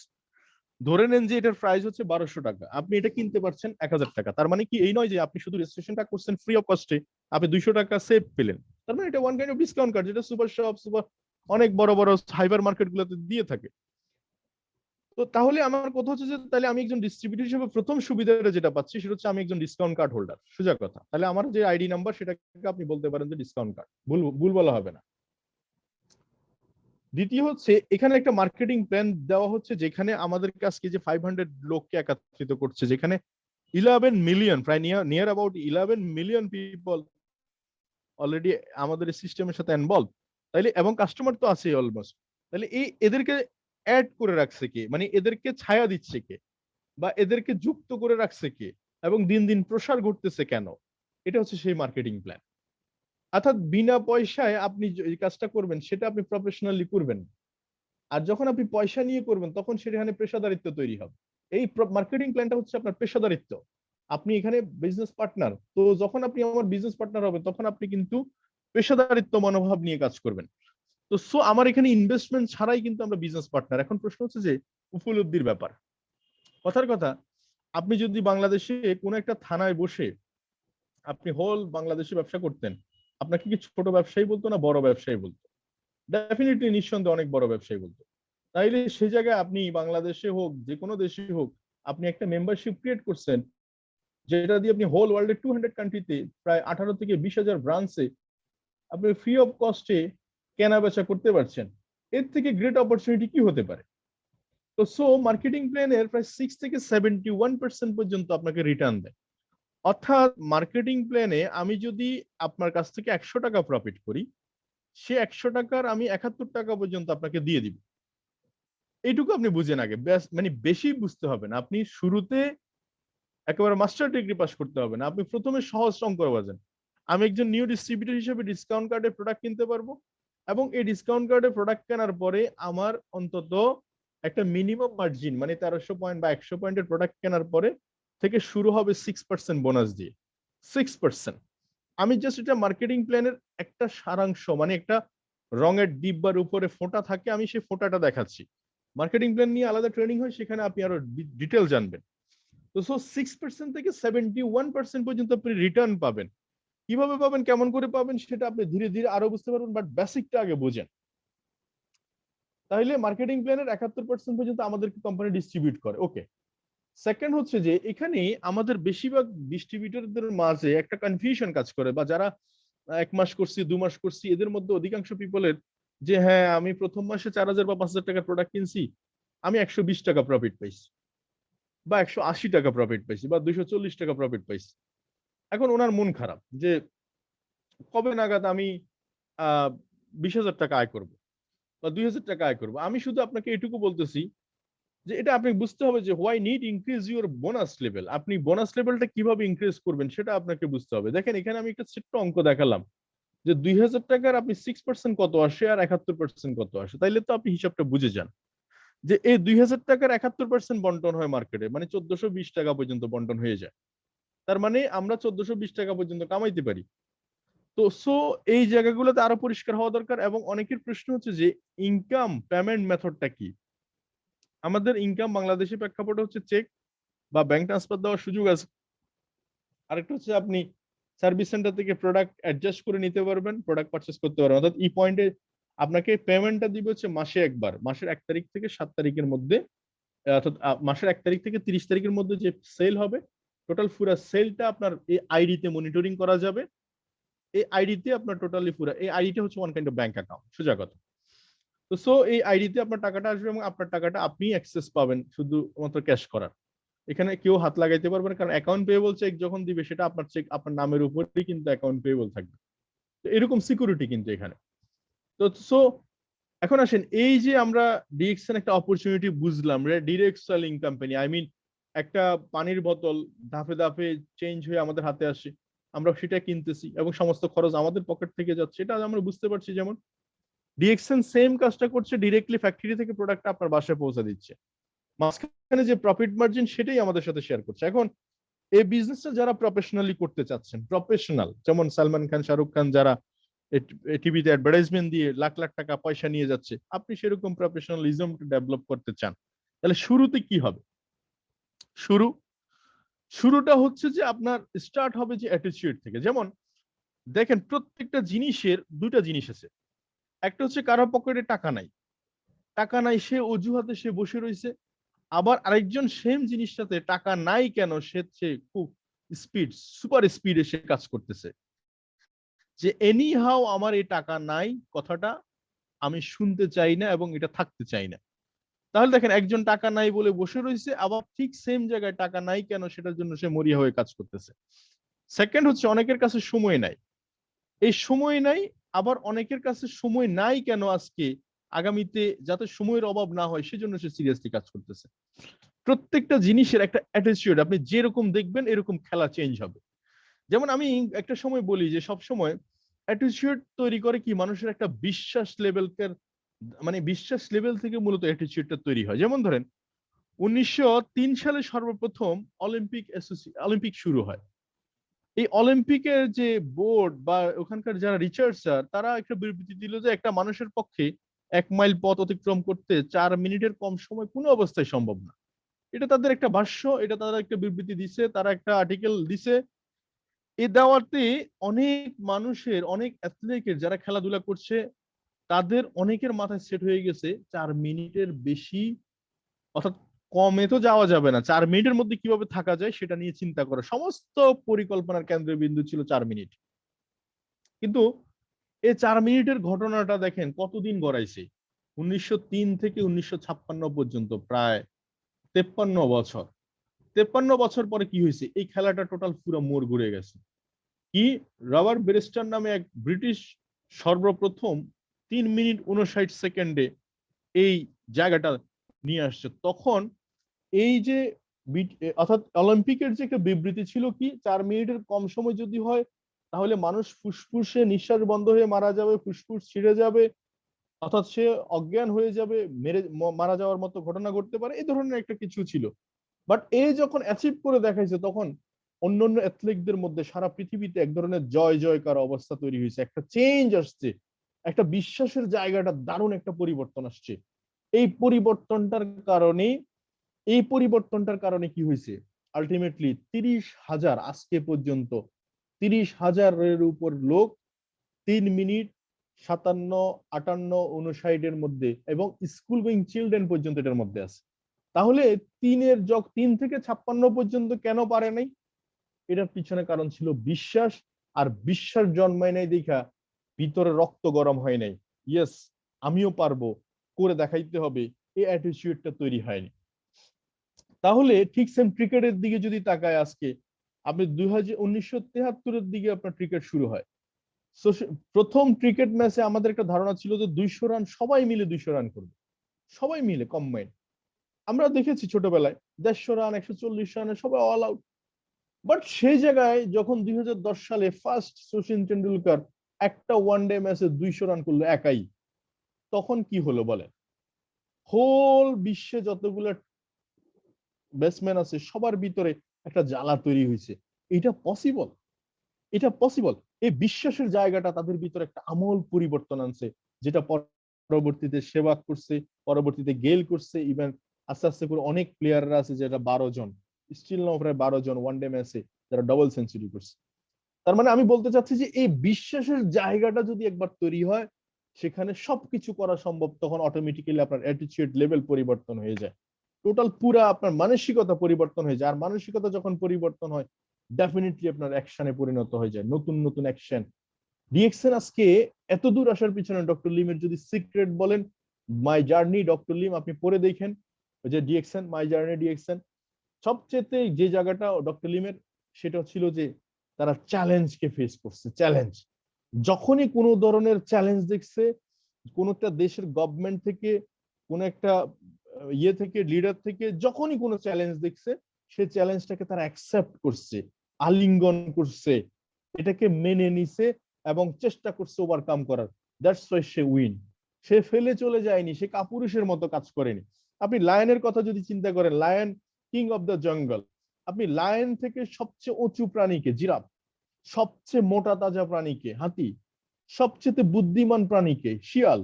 ধরে নেন যে এটার প্রাইস হচ্ছে 1200 টাকা, আপনি এটা কিনতে পারছেন 1000 টাকা। তার মানে কি এই নয় যে আপনি শুধু রেজিস্ট্রেশনটা করছেন ফ্রি অফ কস্টে, আপনি 200 টাকা সেভ পেলেন। তার মানে এটা one kind of discount card, যেটা সুপার শপ, অনেক বড় বড় হাইপার মার্কেট গুলোতে দিয়ে থাকে। তো তাহলে আমার কথা হচ্ছে যে তাহলে আমি একজন ডিস্ট্রিবিউটর হিসেবে প্রথম সুবিধাটা যেটা পাচ্ছি সেটা হচ্ছে আমি একজন ডিসকাউন্ট কার্ড হোল্ডার, সোজা কথা। তাহলে আমার যে আইডি নাম্বার সেটাকে আপনি বলতে পারেন যে ডিসকাউন্ট কার্ড, ভুল বলা হবে না। দ্বিতীয় হচ্ছে এখানে একটা মার্কেটিং প্ল্যান দেওয়া হচ্ছে, যেখানে আমাদের কাছে যে 500 লোককে একত্রিত করছে, যেখানে 11 মিলিয়ন, প্রায় near about 11 million people already আমাদের সিস্টেমের সাথে ইনভলভ। তাইলে এবং কাস্টমার তো আছে অলমোস্ট। তাহলে এদেরকে অ্যাড করে রাখছে কে, মানে এদেরকে ছায়া দিচ্ছে কে, বা এদেরকে যুক্ত করে রাখছে কে, এবং দিন দিন প্রসার ঘটতেছে কেন? এটা হচ্ছে সেই মার্কেটিং প্ল্যান। অর্থাৎ বিনা পয়সায় আপনি যে কাজটা করবেন সেটা আপনি প্রফেশনালি করবেন, আর যখন আপনি পয়সা নিয়ে করবেন তখন সেখানে পেশাদারিত্ব তৈরি হবে। এই মার্কেটিং প্ল্যানটা হচ্ছে আপনার পেশাদারিত্ব। আপনি এখানে বিজনেস পার্টনার, তো যখন আপনি আমার বিজনেস পার্টনার হবেন তখন আপনি কিন্তু পেশাদারিত্ব মনোভাব নিয়ে কাজ করবেন। তো সো আমার এখানে ইনভেস্টমেন্ট ছাড়াই কিন্তু আমরা বিজনেস পার্টনার। এখন প্রশ্ন হচ্ছে যে উপলব্ধির ব্যাপার। কথার কথা, আপনি যদি বাংলাদেশে কোনো একটা থানায় বসে আপনি হোল বাংলাদেশে ব্যবসা করতেন, আপনাকে কি ছোট ব্যবসায়ী বলতো না বড় ব্যবসায়ী বলতো? ডেফিনেটলি, নিঃসন্দেহে অনেক বড় ব্যবসায়ী বলতো। তাইলে সেই জায়গায় আপনি বাংলাদেশে হোক যে কোনো দেশে হোক, আপনি একটা মেম্বারশিপ ক্রিয়েট করছেন, যেটা দিয়ে আপনি হোল ওয়ার্ল্ডের 200 কান্ট্রিতে প্রায় 18 থেকে 20,000 ব্রাঞ্চে আপনি ফ্রি অফ কস্টে কেনা বেচা করতে পারছেন, এর থেকে গ্রেট অপরচুনিটি কি হতে পারে? তো সো মার্কেটিং প্ল্যানের প্রায় 6 থেকে 71% পর্যন্ত আপনাকে রিটার্ন দেয়। অর্থাৎ মার্কেটিং প্ল্যানে আমি যদি আপনার কাছ থেকে 100 টাকা প্রফিট করি, সে 100 টাকার আমি 71 টাকা পর্যন্ত আপনাকে দিয়ে দিব। এইটুকু আপনি বুঝেন আগে, মানে বেশি বুঝতে হবে না। আপনি শুরুতে একেবারে মাস্টার ডিগ্রি পাস করতে হবে না, আপনি প্রথমে সহজ অঙ্ক বাজেন। আমি একজন নিউ ডিস্ট্রিবিউটর হিসেবে ডিসকাউন্ট কার্ডে প্রোডাক্ট কিনতে পারবো, এবং এই ডিসকাউন্ট কার্ডে প্রোডাক্ট কেনার পরে আমার অন্তত একটা মিনিমাম মার্জিন, মানে 1300 পয়েন্ট বা 100 পয়েন্টের প্রোডাক্ট কেনার পরে থেকে শুরু হবে 6% বোনাস দিয়ে। 6%। আমি জাস্ট এটা মার্কেটিং প্ল্যানের একটা সারাংশ, মানে একটা রঙের ডিব্বার উপরে ফোঁটা থাকে, আমি সেই ফোঁটাটা দেখাচ্ছি। মার্কেটিং প্ল্যান নিয়ে আলাদা ট্রেনিং হয়, সেখানে আপনি আরো ডিটেল জানবেন। তো সো 6% থেকে 71% পর্যন্ত আপনি রিটার্ন পাবেন। কিভাবে পাবেন, কেমন করে পাবেন, সেটা আপনি ধীরে ধীরে আরো বুঝতে পারবেন, বাট বেসিকটা আগে বুঝেন। তাহলে মার্কেটিং প্ল্যানের 71% পর্যন্ত আমাদেরকে কোম্পানি ডিস্ট্রিবিউট করে। ওকে, সেকেন্ড হচ্ছে যে এখানে আমাদের বেশিরভাগ ডিস্ট্রিবিউটরদের মাঝে একটা কনফিউশন কাজ করে, বা যারা 1 মাস করছি 2 মাস করছি, এদের মধ্যে অধিকাংশ পিপলের যে হ্যাঁ আমি প্রথম মাসে 4000 বা 5000 টাকার প্রোডাক্ট কিনছি, আমি 120 টাকা প্রফিট পাইছি, বা 180 টাকা প্রফিট পাইছি, বা 240 টাকা প্রফিট পাইছি। এখন ওনার মন খারাপ যে কবে নাগাদ আমি 20,000 টাকা আয় করব বা 2000 টাকা আয় করব। আমি শুধু আপনাকে এটুকু বলতেছি যে এটা আপনি বুঝতে হবে যে why need increase your bonus level. আপনি বোনাস লেভেলটা কিভাবে ইনক্রিজ করবেন সেটা আপনাকে বুঝতে হবে। দেখেন এখানে আমি একটা ছোট্ট অঙ্ক দেখালাম যে 2000 টাকার আপনি 6% কত আসে আর 71% কত আসে, তাইলে তো আপনি হিসাবটা বুঝে যান যে এই 2000 টাকার 71% বন্টন হয় মার্কেটে, মানে 1420 টাকা পর্যন্ত বন্টন হয়ে যায়। তার মানে আমরা 1420 টাকা পর্যন্ত কামাইতে পারি। তো সো এই জায়গাগুলোতে আরো পরিষ্কার হওয়া দরকার। এবং অনেকের প্রশ্ন হচ্ছে যে ইনকাম পেমেন্ট মেথডটা কি? আমাদের ইনকাম বাংলাদেশি প্রেক্ষাপটে হচ্ছে চেক বা ব্যাংক ট্রান্সফার দেওয়ার সুযোগ আছে। আরেকটা হচ্ছে আপনি সার্ভিস সেন্টার থেকে প্রোডাক্ট অ্যাডজাস্ট করে নিতে পারবেন, প্রোডাক্ট পারচেস করতে পারবেন। অর্থাৎ ই পয়েন্টে আপনাকে পেমেন্টটা দিবে হচ্ছে মাসে একবার, মাসের 1 তারিখ থেকে 7 তারিখের মধ্যে। অর্থাৎ মাসের 1 তারিখ থেকে 30 তারিখের মধ্যে যে সেল হবে, টোটাল পুরো সেলটা আপনার এই আইডিতে মনিটরিং করা যাবে। এই আইডিতে আপনার টোটালি পুরো এই আইডিটা হচ্ছে one kind of bank account, সোজা কথা। তো সো এই আইডিতে আপনার টাকাটা আসবে এবং আপনার টাকাটা আপনি অ্যাক্সেস পাবেন শুধুমাত্র ক্যাশ করার। এখানে কেউ হাত লাগাইতে পারবে না, কারণ অ্যাকাউন্ট পেয়েবল চেক যখন দিবে সেটা আপনার চেক আপনার নামের উপরেই কিন্তু অ্যাকাউন্ট পেয়েবল থাকবে। তো এরকম সিকিউরিটি কিন্তু এখানে। তো সো এখন আসেন, এই যে আমরা ডিএক্সএন একটা অপরচুনিটি বুঝলাম, direct selling company, I mean একটা পানির বোতল ধাপে ধাপে চেঞ্জ হয়ে আমাদের হাতে আসে, আমরা সেটা কিনতেছি এবং সমস্ত খরচ আমাদের পকেট থেকে যাচ্ছে, এটা আমরা বুঝতে পারছি। যেমন ডিএক্সএন সেম কাজটা করছে, ডিরেক্টলি ফ্যাক্টরি থেকে প্রোডাক্ট আপনার বাসায় পৌঁছে দিচ্ছে, মাঝখানে যে প্রফিট মার্জিন সেটাই আমাদের সাথে শেয়ার করছে। এখন এই বিজনেসটা যারা প্রফেশনালি করতে চাচ্ছেন, প্রফেশনাল যেমন সালমান খান, শাহরুখ খান, যারা টিভিতে অ্যাডভার্টাইজমেন্ট দিয়ে লাখ লাখ টাকা পয়সা নিয়ে যাচ্ছে, আপনি সেরকম প্রফেশনালিজম ডেভেলপ করতে চান, তাহলে শুরুতে কি হবে? শুরুটা হচ্ছে যে আপনার স্টার্ট হবে যে অ্যাটিটিউড থেকে। যেমন দেখেন প্রত্যেকটা জিনিসের দুইটা জিনিস আছে। একটা হচ্ছে কারো পকেটে টাকা নাই, টাকা নাই সে অজুহাতে সে বসে রয়েছে। আবার আরেকজন সেম জিনিসটাতে টাকা নাই কেন সে খুব স্পিড, সুপার স্পিডে সে কাজ করতেছে, যে এনি হাউ আমার এই টাকা নাই কথাটা আমি শুনতে চাই না এবং এটা থাকতে চাই না। তাহলে দেখেন একজন টাকা নাই বলে বসে রয়েছে, আবার ঠিক সেম জায়গায় টাকা নাই কেন সেটার জন্য সে মরিয়া হয়ে কাজ করতেছে। সেকেন্ড হচ্ছে অনেকের কাছে সময় নাই, এই সময় নাই, আবার অনেকের কাছে সময় নাই কেন আজকে আগামীতে যাতে সময়ের অভাব না হয় সেজন্য সে সিরিয়াসলি কাজ করতেছে। প্রত্যেকটা জিনিসের একটা অ্যাটিটিউড, আপনি যেরকম দেখবেন এরকম খেলা চেঞ্জ হবে। যেমন আমি একটা সময় বলি যে সব সময় অ্যাটিটিউড তৈরি করে কি মানুষের একটা বিশ্বাস লেভেলকে, মানে বিশ্বাস লেভেল থেকে মূলত অ্যাটিটিউডটা তৈরি হয়। যেমন ধরেন 1903 সালে সর্বপ্রথম অলিম্পিক শুরু হয়। এই অলিম্পিকের যে বোর্ড বা ওখানকার যারা রিসার্চার তারা একটা বিবৃতি দিল যে একটা মানুষের পক্ষে 1 মাইল পথ অতিক্রম করতে 4 মিনিটের কম সময় কোনো অবস্থায় সম্ভব না। এটা তাদের একটা ভাষ্য, এটা তারা একটা বিবৃতি দিছে, তারা একটা আর্টিকেল দিছে। এই দেওয়াতে অনেক মানুষের, অনেক অ্যাথলেটের যারা খেলাধুলা করছে তাদের অনেকের মাথায় সেট হয়ে গেছে 4 মিনিটের বেশি, অর্থাৎ কমে তো যাওয়া যাবে না, 4 মিনিটের মধ্যে কিভাবে থাকা যায় সেটা নিয়ে চিন্তা করা, সমস্ত পরিকল্পনার কেন্দ্রবিন্দু ছিল 4 মিনিট। কিন্তু এই 4 মিনিটের ঘটনাটা দেখেন কতদিন গড়াইছে, 1903 থেকে 1956 পর্যন্ত, প্রায় 53 বছর। 53 বছর পরে কি হয়েছে, এই খেলাটা টোটাল পুরো মোড় ঘুরে গেছে। কি, রবার্ট ব্রেস্টার নামে এক ব্রিটিশ সর্বপ্রথম 3 মিনিট 59 সেকেন্ডে এই জায়গাটা নিয়ে আসছে। তখন এই যে অর্থাৎ অলিম্পিকের যে একটা বিবৃতি ছিল কি, 4 মিনিটের কম সময় যদি হয় তাহলে মানুষ ফুসফুসে নিঃশ্বাস বন্ধ হয়ে মারা যাবে, ফুসফুস ছিঁড়ে যাবে, অর্থাৎ সে অজ্ঞান হয়ে যাবে, মারা যাওয়ার মতো ঘটনা ঘটতে পারে, এই ধরনের একটা কিছু ছিল। বাট এই যখন অ্যাচিভ করে দেখাইছে তখন অন্যান্য অ্যাথলেটদের মধ্যে সারা পৃথিবীতে এক ধরনের জয় জয়কার অবস্থা তৈরি হয়েছে, একটা চেঞ্জ আসছে, একটা বিশ্বাসের জায়গাটা দারুণ একটা পরিবর্তন আসছে। এই পরিবর্তনটার কারণে কি হয়েছে, আলটিমেটলি 30,000, আজকে পর্যন্ত 30,000-এর উপর লোক 3 মিনিট 57, 58, 59 মধ্যে, এবং স্কুল গোয়িং চিলড্রেন পর্যন্ত এটার মধ্যে আছে। তাহলে 3 থেকে 56 পর্যন্ত কেন পারে নাই? এটার পিছনে কারণ ছিল বিশ্বাস, আর বিশ্বাস জন্মায় নাই দেখা ভিতরে রক্ত গরম হয় নাই, ইয়েস আমিও পারবো, করে দেখাইতে হবে, এই অ্যাটিটিউডটা তৈরি হয়নি। তাহলে ঠিক সেম ক্রিকেটের দিকে যদি তাকায়, আজকে আপনি 1973-এর দিকে আপনার ক্রিকেট শুরু হয়। প্রথম ক্রিকেট ম্যাচে আমাদের একটা ধারণা ছিল যে 200 রান, সবাই মিলে 200 রান করবে, সবাই মিলে কম্বাইন্ড। আমরা দেখেছি ছোটবেলায় 150 রান, 140 রানে সবাই অল আউট। বাট সেই জায়গায় যখন 2010 সালে ফার্স্ট সচিন টেন্ডুলকার একটা ওয়ানডে ম্যাচে 200 রান করলো একাই, তখন কি হলো বলেন? হোল বিশ্বে যতগুলো ব্যাটসম্যান আছে সবার ভিতরে একটা জ্বালা তৈরি হয়েছে। এটা পসিবল, এটা পসিবল। এই বিশ্বাসের জায়গাটা তাদের ভিতরে একটা আমূল পরিবর্তন আনছে, যেটা পরবর্তীতে সেবাগ করছে, পরবর্তীতে গেল করছে, ইভেন আস্তে আস্তে করে অনেক প্লেয়াররা আছে যেটা 12 জন, স্টিল নাও প্রায় 12 জন ওয়ানডে ম্যাচে যারা ডাবল সেঞ্চুরি করছে। তার মানে আমি বলতে চাচ্ছি যে এই বিশ্বাসের জায়গাটা যদি একবার তৈরি হয়, সেখানে সবকিছু করা সম্ভব। তখন অটোমেটিক্যালি আপনার অ্যাটিটিউড লেভেল পরিবর্তন হয়ে যায়, টোটাল পুরা আপনার মানসিকতা পরিবর্তন হয়ে যায়। আর মানসিকতা যখন পরিবর্তন হয়, ডেফিনেটলি আপনার অ্যাকশনে পরিণত হয়ে যায়, নতুন নতুন অ্যাকশন, রিঅ্যাকশন। আজকে এত দূর আসার পিছনে ডক্টর লিমের যদি সিক্রেট বলেন, মাই জার্নি ডক্টর লিম, আপনি পড়ে দেখেন ওই যে ডিএকশন, মাই জার্নি ডিএকশন। সবচেয়ে যে জায়গাটা ডক্টর লিমের, সেটা ছিল যে তারা চ্যালেঞ্জকে ফেস করছে। চ্যালেঞ্জ, যখনই কোনো ধরনের চ্যালেঞ্জ দেখছে, কোন একটা দেশের গভর্নমেন্ট থেকে, কোন একটা ইয়ে থেকে, লিডার থেকে, যখনই কোনো চ্যালেঞ্জ দেখছে, সে চ্যালেঞ্জটাকে তারা অ্যাকসেপ্ট করছে, আলিঙ্গন করছে, এটাকে মেনে নিছে এবং চেষ্টা করছে ওভারকাম করার। দ্যাটস ওয়াই সে উইন। সে ফেলে চলে যায়নি, সে কাপুরুষের মতো কাজ করেনি। আপনি লায়নের কথা যদি চিন্তা করেন, lion king of the jungle, আপনি লায়ন থেকে সবচেয়ে উঁচু প্রাণীকে জিরাফ, সবচেয়ে মোটা তাজা প্রাণীকে হাতি, সবচেয়ে বুদ্ধিমান প্রাণীকে শিয়াল,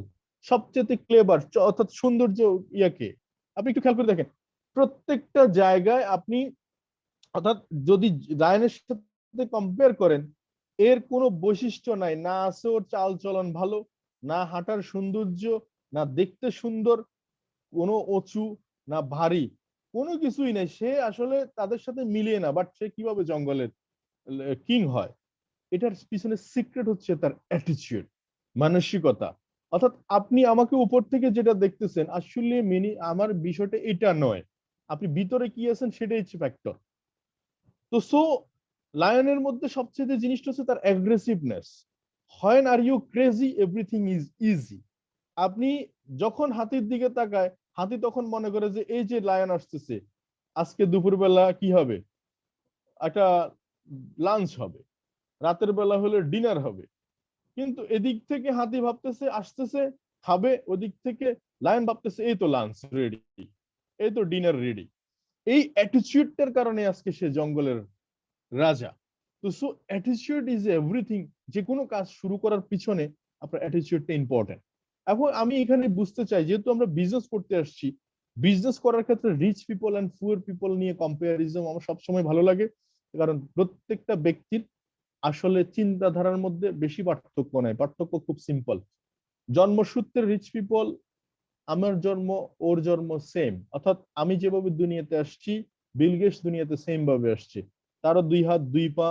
সবচেয়ে ক্লেভার অর্থাৎ সৌন্দর্য ইয়াকে, আপনি একটু খেয়াল করে দেখেন প্রত্যেকটা জায়গায় আপনি, অর্থাৎ যদি লায়নের সাথে কম্পেয়ার করেন, এর কোনো বৈশিষ্ট্য নাই, না আছে ওর চাল চলন ভালো, না হাঁটার সৌন্দর্য, না দেখতে সুন্দর, কোনো উঁচু, না ভারী, কোনো কিছুই নাই। সে আসলে তাদের সাথে মিলিয়ে না, বাট সে কিভাবে জঙ্গলের কিং হয়, এটার পিছনে সিক্রেট হচ্ছে তার অ্যাটিটিউড, মানসিকতা। অর্থাৎ আপনি আমাকে উপর থেকে যেটা দেখতেছেন, আসলে আমার বিষয়টা এটা নয়, আপনি ভিতরে কি আছেন সেটাই হচ্ছে ফ্যাক্টর। তো লায়নের মধ্যে সবচেয়ে যে জিনিসটা হচ্ছে তার aggressiveness. When are you crazy everything is easy. আপনি যখন হাতির দিকে তাকায়, হাতি তখন মনে করে যে এই যে লায়ন আসতেছে, আজকে দুপুরবেলা কি হবে, একটা লাঞ্চ হবে, রাতের বেলা হলে ডিনার হবে। কিন্তু এদিক থেকে হাতি ভাবতেছে আসতেছে খাবে, ওদিক থেকে লায়ন ভাবতেছে এই তো লাঞ্চ রেডি, এই তো ডিনার রেডি। এই অ্যাটিটিউডটার কারণে আজকে সে জঙ্গলের রাজা। তো অ্যাটিটিউড ইজ এভরিথিং। যে কোনো কাজ শুরু করার পিছনে আপনার অ্যাটিটিউডটা ইম্পর্টেন্ট। এখন আমি এখানে বুঝতে চাই, যেহেতু আমরা বিজনেস করতে আসছি, বিজনেস করার ক্ষেত্রে rich people and poor people নিয়ে কম্পারিজম আমার সবসময় ভালো লাগে, কারণ প্রত্যেকটা ব্যক্তির আসলে চিন্তাধারার মধ্যে বেশি পার্থক্য নাই, পার্থক্য খুব সিম্পল। জন্মসূত্রে রিচ পিপল, আমার জন্ম ওর জন্ম সেম, অর্থাৎ আমি যেভাবে দুনিয়াতে আসছি, বিল গেটস দুনিয়াতে সেম ভাবে আসছে, তারও 2 হাত 2 পা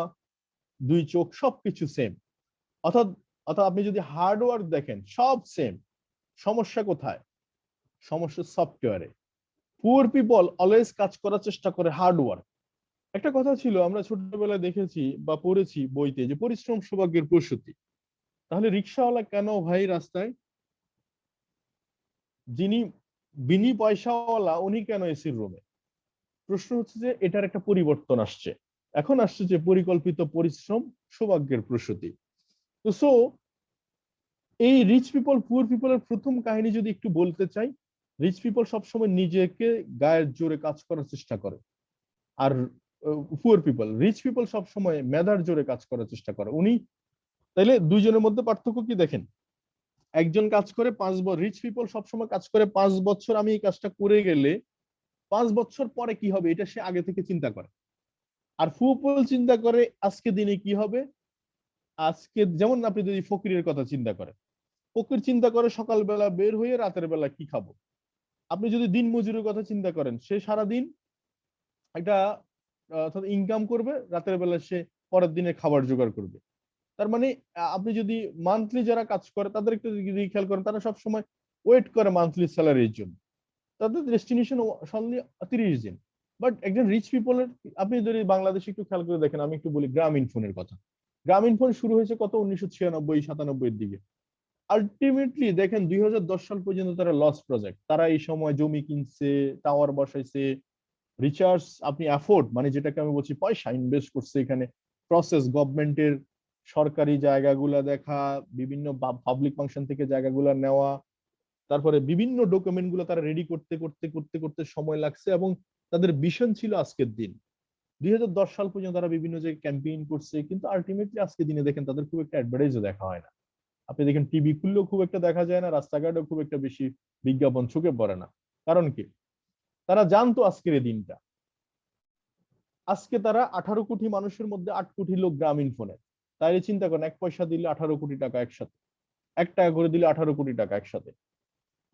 2 চোখ সবকিছু সেম। অর্থাৎ অর্থাৎ আপনি যদি হার্ডওয়ার্ক দেখেন সব সেম, সমস্যা কোথায়? সমস্যা সফটওয়্যারে। পুয়ার পিপল অলওয়েজ কাজ করার চেষ্টা করে হার্ডওয়ার্ক। একটা কথা ছিল, আমরা ছোটবেলায় দেখেছি বা পড়েছি বইতে যে পরিশ্রম সৌভাগ্যের প্রসূতি। তাহলে রিক্সাওয়ালা কেন ভাই রাস্তায়? যিনি বিনি পয়সাওয়ালা উনি কেন এসির রুমে? প্রশ্ন হচ্ছে যে এটার একটা পরিবর্তন আসছে। এখন আসছে যে পরিকল্পিত পরিশ্রম সৌভাগ্যের প্রসূতি। তো সো এই রিচ পিপল পুয়ার পিপলের প্রথম কাহিনী যদি একটু বলতে চাই, রিচ পিপল সবসময় নিজেকে গায়ের জোরে কাজ করার চেষ্টা করে, আর পুয়ার পিপল, রিচ পিপল সবসময় মেধার জোরে কাজ করার চেষ্টা করে। উনি তাইলে দুইজনের মধ্যে পার্থক্য কি দেখেন? একজন কাজ করে 5 বছর, রিচ পিপল সবসময় কাজ করে 5 বছর, আমি এই কাজটা করে গেলে 5 বছর পরে কি হবে এটা সে আগে থেকে চিন্তা করে। আর ফুপল চিন্তা করে আজকে দিনে কি হবে। আজকে যেমন আপনি যদি ফকিরের কথা চিন্তা করেন, ফকির চিন্তা করে সকালবেলা বের হয়ে রাতের বেলা কি খাবো। আপনি যদি দিন মজুরের কথা চিন্তা করেন, সে সারাদিন একটা অর্থাৎ ইনকাম করবে, রাতের বেলা সে পরের দিনের খাবার জোগাড় করবে। তার মানে আপনি যদি মান্থলি যারা কাজ করে তাদের একটু যদি খেয়াল করেন, তারা সব সময় ওয়েট করে মান্থলি স্যালারির জন্য। তাদের ডেস্টিনেশন অনলি 30 দিন। বাট একজন রিচ পিপলের, আপনি যদি বাংলাদেশে একটু খেয়াল করে দেখেন, আমি একটু বলি গ্রামীণ ফোনের কথা। গ্রামীণ ফোন শুরু হয়েছে কত 1996-97 এর দিকে। আলটিমেটলি দেখেন 2010 সাল পর্যন্ত তারা লস প্রজেক্ট। তারা এই সময় জমি কিনছে, টাওয়ার বসাইছে, রিচার্জ আপনি অ্যাফোর্ড মানে যেটাকে আমি বলছি পয়সা ইনভেস্ট করছে এখানে। প্রসেস গভর্নমেন্টের সরকারি জায়গাগুলা দেখা, বিভিন্ন পাবলিক ফাংশন থেকে জায়গাগুলা নেওয়া, তারপরে বিভিন্ন ডকুমেন্ট গুলো তারা রেডি করতে করতে করতে করতে সময় লাগছে, এবং তাদের ভিশন ছিল আজকের দিন। 2010 সাল পর্যন্ত তারা বিভিন্ন জায়গায় ক্যাম্পেইন করছে, কিন্তু আলটিমেটলি আজকে দিনে দেখেন তাদের খুব একটা অ্যাডভার্টাইজও দেখা হয় না। আপনি দেখেন টিভি খুললেও খুব একটা দেখা যায় না, রাস্তাঘাটেও খুব একটা বেশি বিজ্ঞাপন চোখে পড়ে না। কারণ কি? তারা জানতো আজকের এই দিনটা। আজকে তারা 18 কোটি মানুষের মধ্যে 8 কোটি লোক গ্রামীণ ফোনে। তাইলে চিন্তা করেন, 1 পয়সা দিলে 18 কোটি টাকা একসাথে, 1 টাকা করে দিলে 18 কোটি টাকা একসাথে।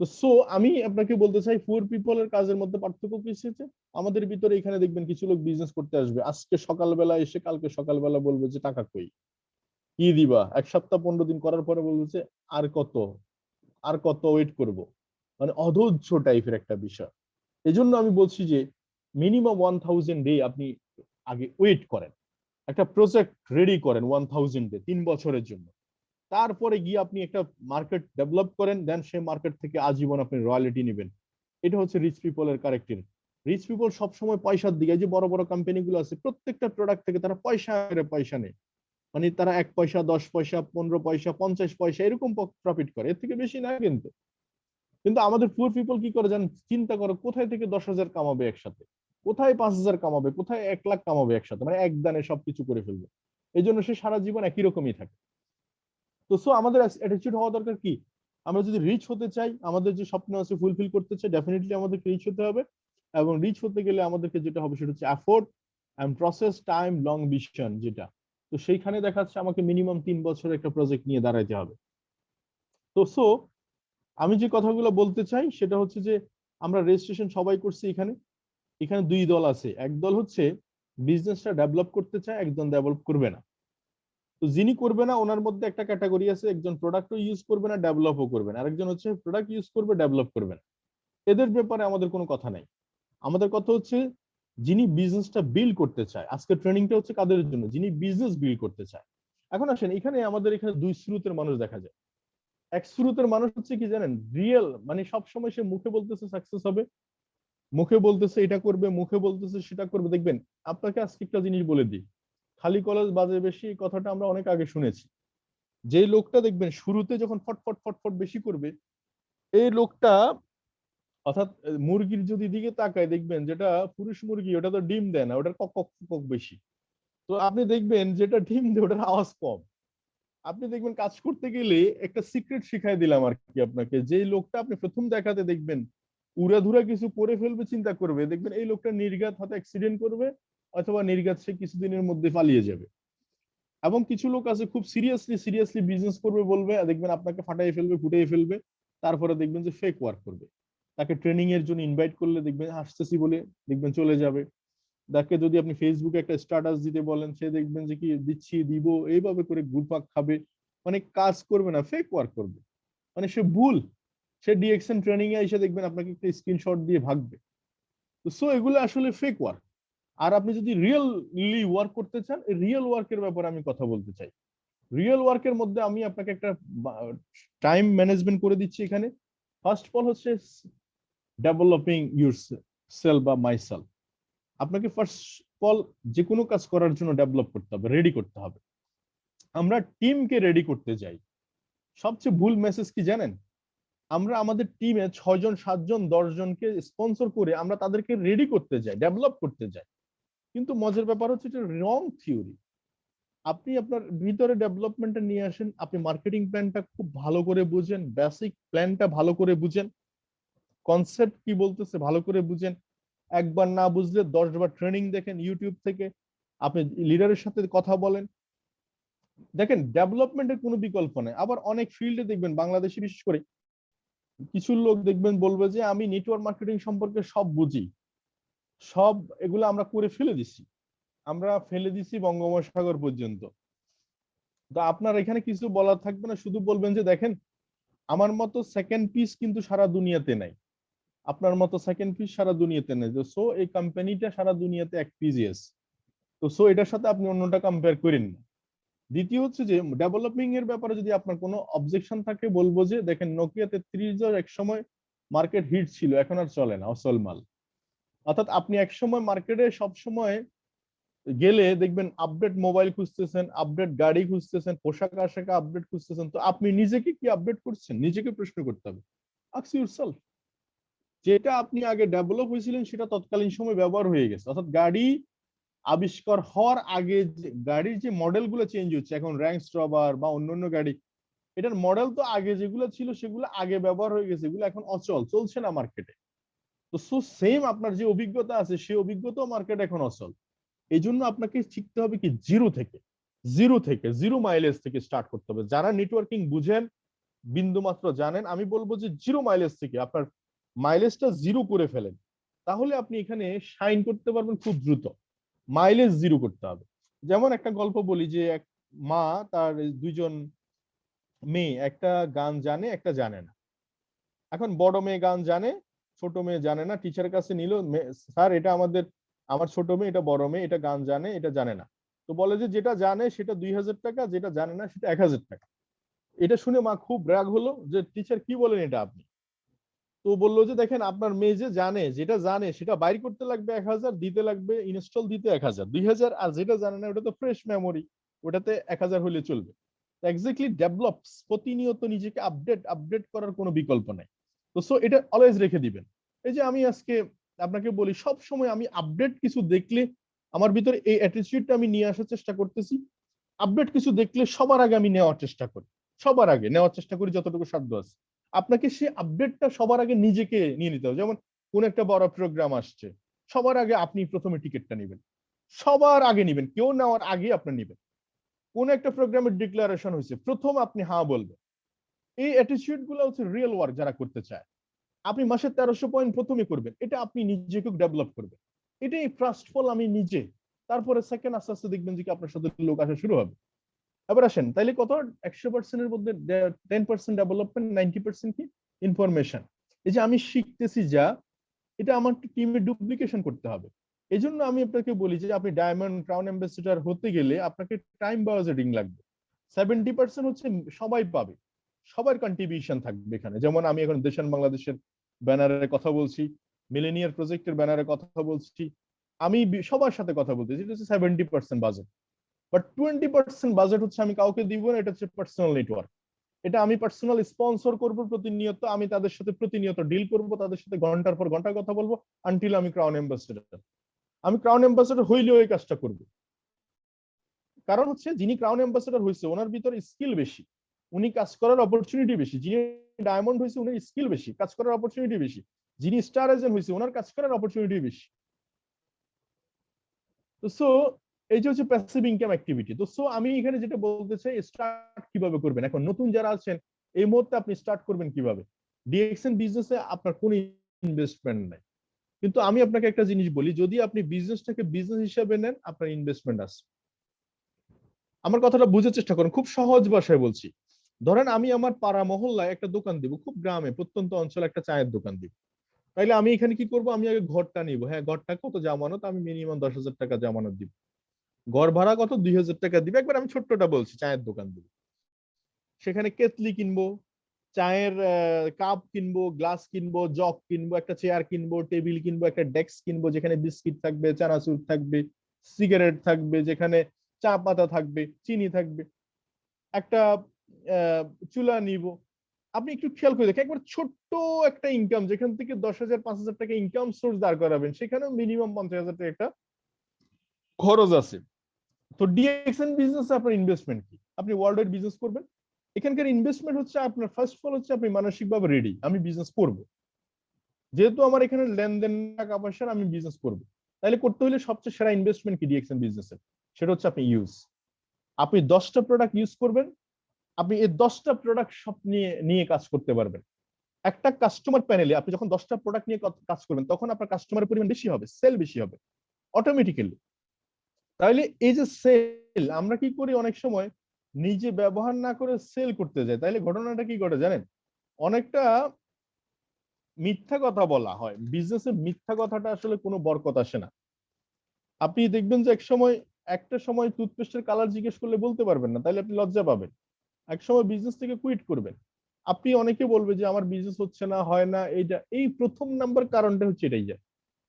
তো সো আমি আপনাকে বলতে চাই পুয়ার পিপলের কাজের মধ্যে পার্থক্য কি হচ্ছে, আমাদের ভিতরে এখানে দেখবেন কিছু লোক বিজনেস করতে আসবে, আজকে সকালবেলা এসে কালকে সকালবেলা বলবে যে টাকা কই, কি দিবা, 1 সপ্তাহ 15 দিন করার পরে বলবে যে আর কত, আর কত ওয়েট করব। মানে অধৈর্য টাইপের একটা বিষয়। এই জন্য আমি বলছি যে মিনিমাম 1000 ডে আপনি আগে ওয়েট করেন, একটা প্রজেক্ট রেডি করেন 1000 ডে 3 বছরের জন্য। তারপরে গিয়ে আপনি একটা মার্কেট ডেভেলপ করেন, দেন সেই মার্কেট থেকে আজীবন আপনি রয়্যালিটি নেবেন। এটা হচ্ছে রিচ পিপলের ক্যারেক্টার। রিচ পিপল সবসময় পয়সার দিকে, যে বড় বড় কোম্পানিগুলো আছে প্রত্যেকটা প্রোডাক্ট থেকে তারা পয়সা করে পয়সা নেয়। মানে তারা 1 পয়সা 10 পয়সা 15 পয়সা 50 পয়সা এরকম প্রফিট করে, এর থেকে বেশি না কিন্তু। কিন্তু আমাদের পুয়ার পিপল কি করে জানেন? চিন্তা করো কোথায় থেকে 10,000 কামাবে একসাথে, কোথায় 5,000 কামাবে, কোথায় 1 লাখ কামাবে একসাথে, মানে এক দানে সবকিছু করে ফেলবে। এই জন্য সে সারা জীবন একই রকমই থাকে। তো সো আমাদের অ্যাটিটিউড হওয়া দরকার কি, আমরা যদি রিচ হতে চাই, আমাদের যে স্বপ্ন আছে ফুলফিল করতে চাই, ডেফিনেটলি আমাদেরকে রিচ হতে হবে। এবং রিচ হতে গেলে আমাদেরকে যেটা হবে সেটা হচ্ছে effort and process time long vision যেটা। তো সেইখানে দেখা যাচ্ছে আমাকে মিনিমাম 3 বছর একটা প্রজেক্ট নিয়ে দাঁড়াইতে হবে। তো সো আমি যে কথাগুলো বলতে চাই সেটা হচ্ছে যে আমরা রেজিস্ট্রেশন সবাই করছি এখানে। এখানে দুই দল আছে, এক দল হচ্ছে বিজনেসটা ডেভেলপ করতে চায়, একজন ডেভেলপ করবে না। তো যিনি করবে না ওনার মধ্যে একটা ক্যাটাগরি আছে, একজন প্রোডাক্টও ইউজ করবে না ডেভেলপও করবে না, আরেকজন হচ্ছে প্রোডাক্ট ইউজ করবে ডেভেলপ করবে না। এদের ব্যাপারে আমাদের কোনো কথা নাই। আমাদের কথা হচ্ছে যিনি বিজনেসটা বিল্ড করতে চায়। আজকে ট্রেনিংটা হচ্ছে কাদের জন্য? যিনি বিজনেস বিল্ড করতে চায়। এখন আসেন, এখানে আমাদের এখানে দুই স্রোতের মানুষ দেখা যায়। এক স্রোতের মানুষ হচ্ছে কি জানেন, রিয়েল মানে সবসময় সে মুখে বলতেছে সাকসেস হবে, মুখে বলতেছে এটা করবে, মুখে বলতেছে সেটা করবে। দেখবেন আপনাকে আজকে একটা জিনিস বলে দিই, খালি কলেজ বাজে বেশি, এই কথাটা আমরা অনেক আগে শুনেছি। যে লোকটা দেখবেন শুরুতে যখন ফটফট ফটফট বেশি করবে, এই লোকটা অর্থাৎ মুরগির যদি দিকে তাকায় দেখবেন যেটা পুরুষ মুরগি ওটা তো ডিম দেয় না, ওটার কক কক কক বেশি। তো আপনি দেখবেন যেটা ডিম দেয় ওটার আওয়াজ কম। আপনি দেখবেন কাজ করতে গেলে একটা সিক্রেট শিখাই দিলাম আর কি আপনাকে, যে লোকটা আপনি প্রথম দেখাতে দেখবেন উড়াধুরা কিছু করে ফেলবে চিন্তা করবে, দেখবেন এই লোকটা নির্ঘাত হয়তো অ্যাক্সিডেন্ট করবে, অথবা নির্ঘাত সে কিছুদিনের মধ্যে পালিয়ে যাবে। এবং কিছু লোক আছে খুব সিরিয়াসলি সিরিয়াসলি বিজনেস করবে বলবে, দেখবেন আপনাকে ফাটাই ফেলবে ফুটাই ফেলবে, তারপরে দেখবেন যে ফেক ওয়ার্ক করবে। তাকে ট্রেনিং এর জন্য ইনভাইট করলে দেখবেন আসতেছি বলে দেখবেন চলে যাবে। তাকে যদি আপনি ফেসবুকে একটা স্ট্যাটাস দিতে বলেন, সে দেখবেন যে কি দিচ্ছি দিব এইভাবে করে ঘুরপাক খাবে। মানে কাজ করবে না, ফেক ওয়ার্ক করবে, মানে সে ভুল, সে ডিএক্সএন ট্রেনিং এ এসে দেখবেন আপনাকে একটা স্ক্রিনশট দিয়ে ভাগবে। তো সো এগুলো আসলে ফেক ওয়ার্ক। আর আপনি যদি রিয়েলি ওয়ার্ক করতে চান, রিয়েল ওয়ার্কের ব্যাপারে আমি কথা বলতে চাই। রিয়েল ওয়ার্কের মধ্যে আমি আপনাকে একটা টাইম ম্যানেজমেন্ট করে দিচ্ছি এখানে। ফার্স্ট অফ অল হচ্ছে ডেভেলপিং ইউর সেলফ বা মাই সেলফ। আপনাকে ফার্স্ট অফ অল যে কোনো কাজ করার জন্য ডেভেলপ করতে হবে, রেডি করতে হবে। আমরা টিমকে রেডি করতে যাই, সবচেয়ে ভুল মেসেজ কি জানেন? আমরা আমাদের টিমে 6 জন 7 জন 10 জনকে স্পন্সর করে আমরা তাদেরকে রেডি করতে যাই, ডেভেলপ করতে যাই। কিন্তু মজার ব্যাপার হচ্ছে এটা রং থিওরি। আপনি আপনার ভিতরে ডেভেলপমেন্টটা নিয়ে আসেন, আপনি মার্কেটিং প্ল্যানটা খুব ভালো করে বুঝেন, বেসিক প্ল্যানটা ভালো করে বুঝেন, কনসেপ্ট কি বলতেছে ভালো করে বুঝেন। একবার না বুঝলে 10 বার ট্রেনিং দেখেন ইউটিউব থেকে, আপনি লিডারের সাথে কথা বলেন। দেখেন ডেভেলপমেন্টের কোনো বিকল্প নেই। আবার অনেক ফিল্ডে দেখবেন বাংলাদেশে বিশেষ করে কিছু লোক দেখবেন বলবে যে আমি নেটওয়ার্ক মার্কেটিং সম্পর্কে সব বুঝি, সব এগুলো আমরা করে ফেলে দিছি, আমরা ফেলে দিছি বঙ্গোপসাগর পর্যন্ত। তো আপনার এখানে কিছু বলার থাকবে না, শুধু বলবেন যে দেখেন আমার মতো সেকেন্ড পিস কিন্তু সারা দুনিয়াতে নাই, আপনার মতো সেকেন্ড পিস সারা দুনিয়াতে নেই। তো সো এই কোম্পানিটা সারা দুনিয়াতে এক পিজিএস। তো সো এটার সাথে আপনি অন্যটা কম্পেয়ার করেন না। দ্বিতীয় হচ্ছে যে ডেভেলপিং এর ব্যাপারে যদি আপনার কোনো অবজেকশন থাকে, বলবো যে দেখেন নোকিয়া 3310 এক সময় মার্কেট হিট ছিল, এখন আর চলে না, অসল মাল। অর্থাৎ আপনি এক সময় মার্কেটে সব সময় গেলে দেখবেন আপডেট মোবাইল খুঁজতেছেন, আপডেট গাড়ি খুঁজতেছেন, পোশাক আশাক আপডেট খুঁজতেছেন। তো আপনি নিজেকে কি আপডেট করছেন? নিজেকে প্রশ্ন করতে হবে, আস্ক ইউরসেলফ। যেটা আপনি আগে ডেভেলপ হয়েছিলেন সেটা তৎকালীন সময় ব্যবহার হয়ে গেছে। অর্থাৎ গাড়ি আবিষ্কার হওয়ার আগে গাড়ির যে মডেল গুলো চেঞ্জ হচ্ছে, এখন র্যাঙ্ক স্ট্রবার বা অন্যান্য গাড়ি, এটার মডেল তো আগে যেগুলো ছিল সেগুলো আগে ব্যবহার হয়ে গেছে, এগুলো এখন অচল, চলছে না মার্কেটে। তো সো সেম আপনার যে অভিজ্ঞতা আছে সেই অভিজ্ঞতাও মার্কেট এখন অচল। এই জন্য আপনাকে শিখতে হবে কি জিরো মাইলেজ থেকে স্টার্ট করতে হবে। যারা নেটওয়ার্কিং বুঝেন, বিন্দু মাত্র জানেন, আমি বলবো যে জিরো মাইলেজ থেকে আপনার মাইলেজটা জিরো করে ফেলেন, তাহলে আপনি এখানে শাইন করতে পারবেন খুব দ্রুত। মাইলেজ জিরো করতে হবে। যেমন একটা গল্প বলি যে এক মা তার 2 জন মেয়ে, একটা গান জানে একটা জানে না। এখন বড় মেয়ে গান জানে, ছোট মেয়ে জানে না। টিচারের কাছে নিল, স্যার এটা আমার ছোট মেয়ে, এটা বড় মেয়ে, এটা গান জানে এটা জানে না। তো বলে যে যেটা জানে সেটা 2000 টাকা, যেটা জানে না সেটা 1000 টাকা। এটা শুনে মা খুব রাগ হলো যে টিচার কি বলেন এটা আপনি। তো বললো যে দেখেন আপনার মেয়ে যে জানে, যেটা জানে সেটা বাইর করতে লাগবে 1000, দিতে লাগবে ইনস্টল দিতে 1000, 2000। আর যেটা জানে না ওটা তো ফ্রেশ মেমোরি, ওটাতে 1000 হলে চলবে। এক্স্যাক্টলি ডেভেলপস, প্রতিনিয়ত নিজেকে আপডেট করার কোনো বিকল্প নাই। তো সো এটা অলওয়েজ রেখে দিবেন। এই যে আমি আজকে আপনাকে বলি সব সময় আমি আপডেট কিছু দেখলে আমার ভিতরে এই অ্যাটিটিউডটা আমি নিয়ে আসার চেষ্টা করতেছি। আপডেট কিছু দেখলে সবার আগে আমি নেওয়ার চেষ্টা করি, সবার আগে নেওয়ার চেষ্টা করি যতটুকু সাধ্য আছে। আপনাকে সেই আপডেটটা সবার আগে নিজেকে নিয়ে নিতে হবে। যেমন কোন একটা বড় প্রোগ্রাম আসছে, সবার আগে আপনি প্রথমে টিকিটটা নেবেন, সবার আগে নেবেন, কেউ নেওয়ার আগে আপনি নেবেন। কোন একটা প্রোগ্রামের ডিক্লারেশন হয়েছে, প্রথম আপনি হ্যাঁ বলবেন। এই অ্যাটিটিউড গুলো হচ্ছে রিয়েল ওয়ার্ক যারা করতে চায়। আপনি মাসে 1300 পয়েন্ট প্রথমে করবেন, এটা আপনি নিজেকে ডেভেলপ করবেন। এটাই ফার্স্ট ফল আমি নিজে, তারপরে সেকেন্ড আস্তে আস্তে দেখবেন যে আপনার সাথে লোক আসা শুরু হবে। এবার আসেন তাইলে কত, 100%-এর মধ্যে 10% ডেভেলপমেন্ট, 90% কি ইনফরমেশন। এই যে আমি শিখতেছি যা, এটা আমার টিমে ডুপ্লিকেশন করতে হবে। এই জন্য আমি আপনাকে বলি যে আপনি ডায়মন্ড ক্রাউন অ্যাম্বাসেডর হতে গেলে আপনাকে টাইম বাজেটিং লাগবে। 70% হচ্ছে সবাই পাবে, সবার কন্ট্রিবিউশন থাকবে এখানে। যেমন আমি এখন দেশান বাংলাদেশের ব্যানারে কথা বলছি, মিলেনিয়ার প্রজেক্টের ব্যানারে কথা বলছি, আমি সবার সাথে কথা বলতেছি, এটা হচ্ছে 70% বাজেট। বাট 20% বাজেট হচ্ছে আমি কাউকে দিব না, এটা হচ্ছে পার্সোনাল নেটওয়ার্ক। এটা আমি পার্সোনাল স্পন্সর করব প্রতিনিয়ত, আমি তাদের সাথে প্রতিনিয়ত ডিল করব, তাদের সাথে ঘন্টার পর ঘন্টা কথা বলবো আনটিল আমি ক্রাউন অ্যাম্বাসেডর। আমি ক্রাউন অ্যাম্বাসেডর হইলেও এই কাজটা করব। কারণ হচ্ছে যিনি ক্রাউন অ্যাম্বাসেডর হয়েছে ওনার ভিতরে স্কিল বেশি, উনি কাজ করার অপরচুনিটি বেশি। যিনি ডায়মন্ড হয়েছে উনি স্কিল বেশি, কাজ করার অপরচুনিটি বেশি। যিনি স্টার এজেন্ট হয়েছে ওনার কাজ করার অপরচুনিটি বেশি। তো সো এই যে হচ্ছে প্যাসিভ ইনকাম অ্যাক্টিভিটি। তো সো আমি এখানে যেটা বলতে চাই, স্টার্ট কিভাবে করবেন। এখন নতুন যারা আছেন এই মুহূর্তে আপনি স্টার্ট করবেন কিভাবে? ডিএক্সএন বিজনেসে আপনার কোনো ইনভেস্টমেন্ট নাই, কিন্তু আমি আপনাকে একটা জিনিস বলি, যদি আপনি বিজনেসটাকে বিজনেস হিসেবে নেন আপনার ইনভেস্টমেন্ট আছে। আমার কথাটা বুঝার চেষ্টা করুন, খুব সহজ ভাষায় বলছি। ধরেন আমি আমার পাড়া মহল্লায় একটা দোকান দিব, খুব গ্রামে প্রত্যন্ত অঞ্চলে একটা চায়ের দোকান দিব। তাইলে আমি এখানে কি করব, আমি আগে ঘরটা নিব। হ্যাঁ, ঘরটা কত জামানত, আমি মিনিমাম 10,000 টাকা জামানত দিব। ঘর ভাড়া কত, 2,000 টাকা দিবে। একবার আমি ছোট্টটা বলছি, চায়ের দোকান দিব। সেখানে কেতলি কিনবো, চায়ের কাপ কিনবো, গ্লাস কিনবো, জগ কিনবো, একটা চেয়ার কিনবো, টেবিল কিনবো, একটা ডেস্ক কিনবো যেখানে বিস্কিট থাকবে, চানাচুর থাকবে, সিগারেট থাকবে, যেখানে চা পাতা থাকবে, চিনি থাকবে, একটা আহ, চুলা নিব। আপনি একটু খেয়াল করে দেখেন, একবার ছোট্ট একটা ইনকাম, যেখান থেকে 10,000 5,000 টাকা ইনকাম সোর্স দাঁড় করাবেন, সেখানেও মিনিমাম 50,000 টাকা একটা খরচ আছে। তো ডিএক্সএন বিজনেস আপনার ইনভেস্টমেন্ট কি? আপনি ওয়ার্ল্ড ওয়াইড বিজনেস করবেন, এখানকার ইনভেস্টমেন্ট হচ্ছে আপনার ফার্স্ট ফল হচ্ছে আপনি মানসিকভাবে রেডি, আমি বিজনেস করব। যেহেতু আমার এখানে লেনদেন টাকা পয়সার, আমি বিজনেস করব। তাহলে করতে হলে সবচেয়ে সেরা ইনভেস্টমেন্ট কি ডিএক্সএন বিজনেসের? সেটা হচ্ছে আপনি আপনি 10টা প্রোডাক্ট ইউজ করবেন। আপনি এই 10টা প্রোডাক্ট সব নিয়ে নিয়ে কাজ করতে পারবেন। একটা কাস্টমার প্যানেলে আপনি যখন 10টা প্রোডাক্ট নিয়ে কাজ করবেন, তখন আপনার কাস্টমারের পরিমাণ বেশি হবে, সেল বেশি হবে অটোমেটিক্যালি। তাহলে এই যে সেল, আমরা কি করি অনেক সময় নিজে ব্যবহার না করে সেল করতে যাই, তাইলে ঘটনাটা কি ঘটে জানেন? অনেকটা মিথ্যা কথা বলা হয় বিজনেসে। মিথ্যা কথাটা আসলে কোনো বরকত আসে না। আপনি দেখবেন যে একটা সময় টুথপেস্টের কালার জিজ্ঞেস করলে বলতে পারবেন না, তাহলে আপনি লজ্জা পাবেন, এক সময় বিজনেস থেকে কুইট করবেন। আপনি অনেকে বলবে যে আমার বিজনেস হচ্ছে না, হয় না, এইটা এই প্রথম নাম্বার কারণটা হচ্ছে এটাই। যে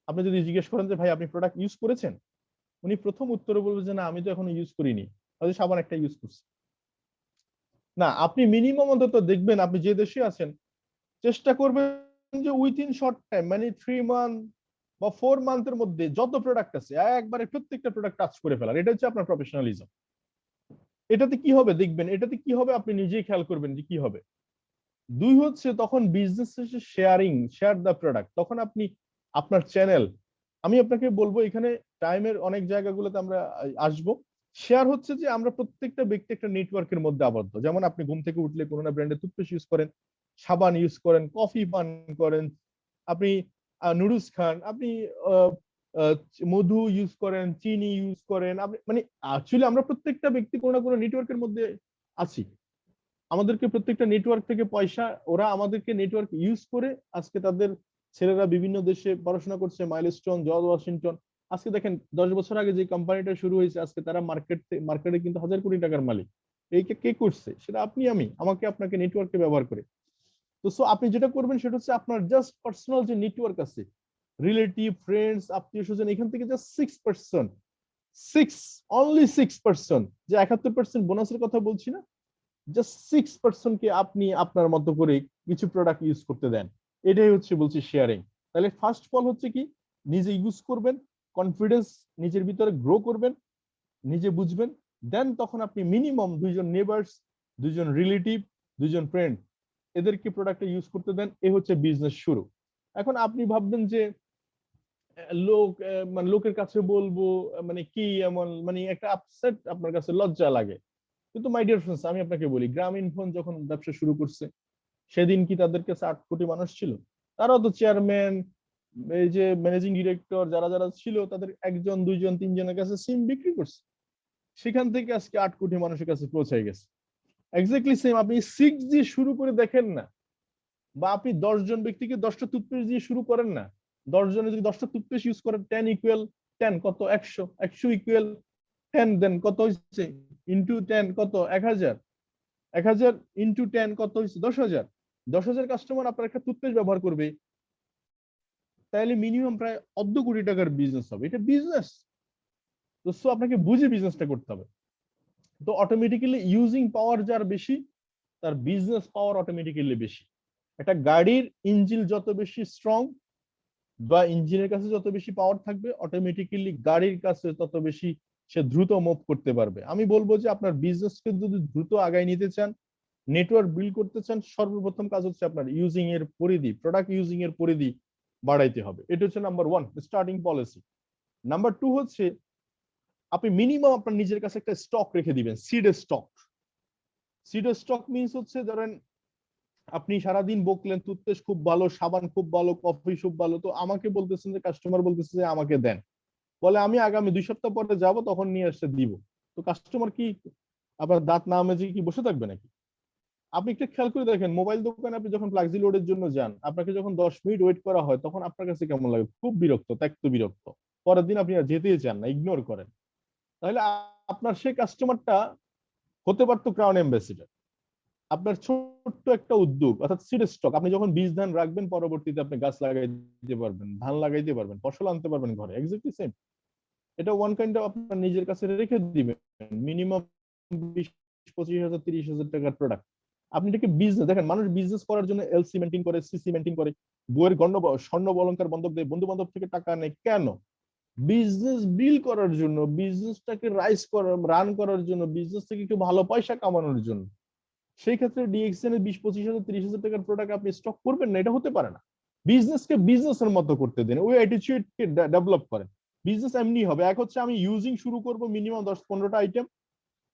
আপনি যদি জিজ্ঞেস করেন যে ভাই আপনি প্রোডাক্ট ইউজ করেছেন, উনি প্রথম উত্তরে বলবে যে না আমি তো এখনো ইউজ করিনি, হয়তো সাবান একটা ইউজ করছি। না, আপনি মিনিমাম অন্তত দেখবেন, আপনি যে দেশে আছেন চেষ্টা করবেন যে উইথিন শর্ট টাইম, মানে 3 মান্থ বা 4 মান্থের মধ্যে যত প্রোডাক্ট আছে একবারে প্রত্যেকটা প্রোডাক্ট টাচ করে ফেলার। এটা হচ্ছে আপনার প্রফেশনালিজম। এটাতে কি হবে দেখবেন, এটাতে কি হবে আপনি নিজেই খেয়াল করবেন যে কি হবে। দুই হচ্ছে তখন business sharing, share the product, তখন আপনি আপনার চ্যানেল, আমি আপনাকে বলবো এখানে টাইমের অনেক জায়গাগুলোতে আমরা আসবো। শেয়ার হচ্ছে যে আমরা প্রত্যেকটা ব্যক্তি একটা নেটওয়ার্কের মধ্যে আবদ্ধ। যেমন আপনি ঘুম থেকে উঠলে কোনো না ব্র্যান্ডের টুথপেস্ট ইউজ করেন, সাবান ইউজ করেন, কফি পান করেন, আপনি নুডলস খান, আপনি আহ, আহ, মধু ইউজ করেন, চিনি ইউজ করেন, আপনি মানে অ্যাকচুয়ালি আমরা প্রত্যেকটা ব্যক্তি কোনো না কোনো নেটওয়ার্কের মধ্যে আছি। আমাদেরকে প্রত্যেকটা নেটওয়ার্ক থেকে পয়সা, ওরা আমাদেরকে নেটওয়ার্ক ইউজ করে আজকে তাদের ছেলেরা বিভিন্ন দেশে পড়াশোনা করছে, মাইলস্টোন, জর্জ ওয়াশিংটন। আজকে দেখেন 10 বছর আগে যে কোম্পানিটা শুরু হয়েছে, আজকে তারা মার্কেটে কিন্তু হাজার কোটি টাকার মালিক। এই কে করছে? সেটা আপনি, আমি, আমাকে আপনাকে নেটওয়ার্ককে ব্যবহার করে। তো সো আপনি যেটা করবেন সেটা হচ্ছে আপনার জাস্ট পার্সোনাল যে নেটওয়ার্ক আছে, রিলেটিভ, ফ্রেন্ডস, আত্মীয় স্বজন, এখান থেকে জাস্ট 6%, সিক্স, অনলি 6%, যে 71% বোনাসের কথা বলছি না, জাস্ট 6%কে আপনি আপনার মতো করে কিছু প্রোডাক্ট ইউজ করতে দেন। এটাই হচ্ছে বলছি শেয়ারিং। তাহলে ফার্স্ট ফল হচ্ছে কি, নিজে ইউজ করবেন, কনফিডেন্স নিজের ভিতরে গ্রো করবেন, নিজে বুঝবেন, দেন তখন আপনি মিনিমাম 2জন নেবার্স, 2জন রিলেটিভ, 2জন ফ্রেন্ড, এদেরকে প্রোডাক্টটা ইউজ করতে দেন। এ হচ্ছে বিজনেস শুরু। এখন আপনি ভাববেন যে মানে লোকের কাছে বলবো, মানে কি এমন, মানে একটা আপসেট, আপনার কাছে লজ্জা লাগে। কিন্তু মাই ডিয়ার ফ্রেন্ডস, আমি আপনাকে বলি, গ্রামীণ ফোন যখন ব্যবসা শুরু করছে, সেদিন কি তাদের কাছে 8 কোটি মানুষ ছিল? তারাও তো চেয়ারম্যান, এই যে ম্যানেজিং ডিরেক্টর, যারা যারা ছিল, তাদের 1জন 2জন 3জনের কাছে সিম বিক্রি করছে। সেখান থেকে আজকে 8 কোটি মানুষের কাছে পৌঁছে গেছে। এক্স্যাক্টলি সেম, আপনি 6 দিয়ে শুরু করে দেখেন না, বা আপনি 10জন ব্যক্তিকে 10টা টুথপেস্ট দিয়ে শুরু করেন না। 10জনে যদি 10টা টুথপেস্ট ইউজ করেন, 10 ইকুয়াল 10 কত? 100, 100 ইকুয়াল 10, দেন কত হচ্ছে? ইন্টু 10 কত? 1000, 1000 ইন্টু 10 কত হচ্ছে? 10,000। 10,000 কাস্টমার আপনার একটা টুথপেস্ট ব্যবহার করবে, তাহলে মিনিমাম প্রায় অর্ধ কোটি টাকার বিজনেস হবে। এটা বিজনেস। তো সো আপনাকে বুঝে বিজনেসটা করতে হবে। তো অটোমেটিক্যালি ইউজিং পাওয়ার যার বেশি, তার বিজনেস পাওয়ার অটোমেটিক্যালি বেশি। একটা গাড়ির ইঞ্জিন যত বেশি স্ট্রং, বা ইঞ্জিনের কাছে যত বেশি পাওয়ার থাকবে, অটোমেটিক্যালি গাড়ির কাছে তত বেশি সে দ্রুত মুভ করতে পারবে। আমি বলবো যে আপনার বিজনেসকে যদি দ্রুত আগায় নিতে চান, নেটওয়ার্ক বিল্ড করতে চান, সর্বপ্রথম কাজ হচ্ছে আপনার ইউজিং এর পরিধি, প্রোডাক্ট ইউজিং এর পরিধি বাড়াইতে হবে। এটা হচ্ছে নাম্বার 1 স্টার্টিং পলিসি। নাম্বার 2 হচ্ছে আপনি মিনিমাম আপনার নিজের কাছে একটা স্টক রেখে দিবেন, সিডের স্টক। সিডের স্টক মিনস হচ্ছে, ধরেন আপনি সারাদিন বকলেন টুথপেস্ট খুব ভালো, সাবান খুব ভালো, কফি খুব ভালো, তো আমাকে বলতেছেন যে, কাস্টমার বলতেছে যে আমাকে দেন, বলে আমি আগামী 2 সপ্তাহ পরে যাব, তখন নিয়ে এসে দিব। তো কাস্টমার কি আপনার দাঁত না মেজে কি বসে থাকবে নাকি? আপনি একটু খেয়াল করে দেখেন, মোবাইল দোকানে আপনি যখন ফ্লাক্সি লোডের জন্য যান, আপনাকে যখন 10 মিনিট ওয়েট করা হয় তখন আপনার কাছে কেমন লাগে? খুব বিরক্ত, ত্যক্ত বিরক্ত। পরের দিন আপনি আর যেতেই চান না, ইগনোর করেন। তাহলে আপনার সেই কাস্টমারটা হতে পারতো ক্রাউন অ্যাম্বাসিডর। আপনার ছোট্ট একটা উদ্যোগ অর্থাৎ সিড স্টক, আপনি যখন বীজ ধান রাখবেন পরবর্তীতে আপনি গাছ লাগাইতে পারবেন, ধান লাগাইতে পারবেন, ফসল আনতে পারবেন ঘরে, এক্স্যাক্টলি সেম। এটা ওয়ান কাইন্ড অফ আপনার নিজের কাছে রেখে দিবেন, মিনিমাম 20, 25 হাজার 30 হাজার টাকার প্রোডাক্ট। আপনি এটাকে বিজনেস দেখেন, মানুষ বিজনেস করার জন্য এলসি মেনটেন করে, সিসি মেনটেন করে, বইয়ের গণ্য স্বর্ণ অলংকার বন্ধক দেয়, বন্ধু বান্ধব থেকে টাকা নেয় কেন? বিজনেস বিল করার জন্য, বিজনেসটাকে রাইজ করার, রান করার জন্য, বিজনেস থেকে একটু ভালো পয়সা কামানোর জন্য। সেই ক্ষেত্রে ডিএক্সএন এর 20, 25 হাজার 30 হাজার টাকার প্রোডাক্ট আপনি স্টক করবেন না, এটা হতে পারে না। বিজনেসকে বিজনেসের মতো করতে দেন, ওই অ্যাটিটিউডকে ডেভেলপ করেন। বিজনেস এমনি হবে, এক হচ্ছে আমি ইউজিং শুরু করব মিনিমাম 10-15টা আইটেম,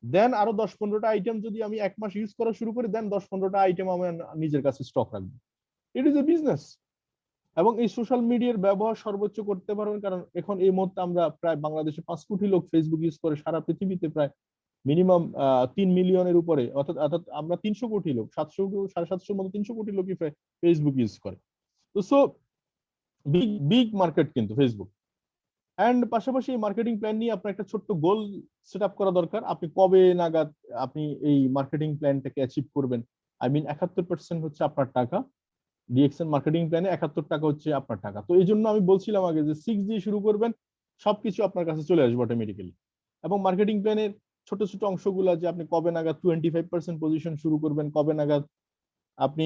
দেন আরো 10-15টা আইটেম যদি আমি 1 মাস ইউজ করা শুরু করি, দেন 10-15টা আইটেম আমি নিজের কাছে স্টক রাখবো। ইট ইজ এ বিজনেস। এবং এই সোশ্যাল মিডিয়ার ব্যবহার সর্বোচ্চ করতে পারবেন, কারণ এখন এই মুহূর্তে আমরা প্রায় বাংলাদেশে 5 কোটি লোক ফেসবুক ইউজ করে, সারা পৃথিবীতে প্রায় মিনিমাম 3 মিলিয়নের উপরে, অর্থাৎ অর্থাৎ আমরা 300 কোটি লোক, 700 সাড়ে 700 মতো 300 কোটি লোকই ফেসবুক ইউজ করে। তো সো বিগ বিগ মার্কেট কিন্তু ফেসবুক। অ্যান্ড পাশাপাশি এই মার্কেটিং প্ল্যান নিয়ে আপনার একটা ছোট্ট গোল সেট আপ করা দরকার। আপনি কবে নাগাদ আপনি এই মার্কেটিং প্ল্যানটাকে অ্যাচিভ করবেন? আই মিন 71% হচ্ছে আপনার টাকা, ডিএক্সএন মার্কেটিং প্ল্যানে 71 টাকা হচ্ছে আপনার টাকা। তো এই জন্য আমি বলছিলাম আগে যে 6 দিয়ে শুরু করবেন, সবকিছু আপনার কাছে চলে আসবে অটোমেটিক্যালি। এবং মার্কেটিং প্ল্যানের ছোট ছোট অংশগুলো, যে আপনি কবে নাগাদ 25% পজিশন শুরু করবেন, কবে নাগাদ আপনি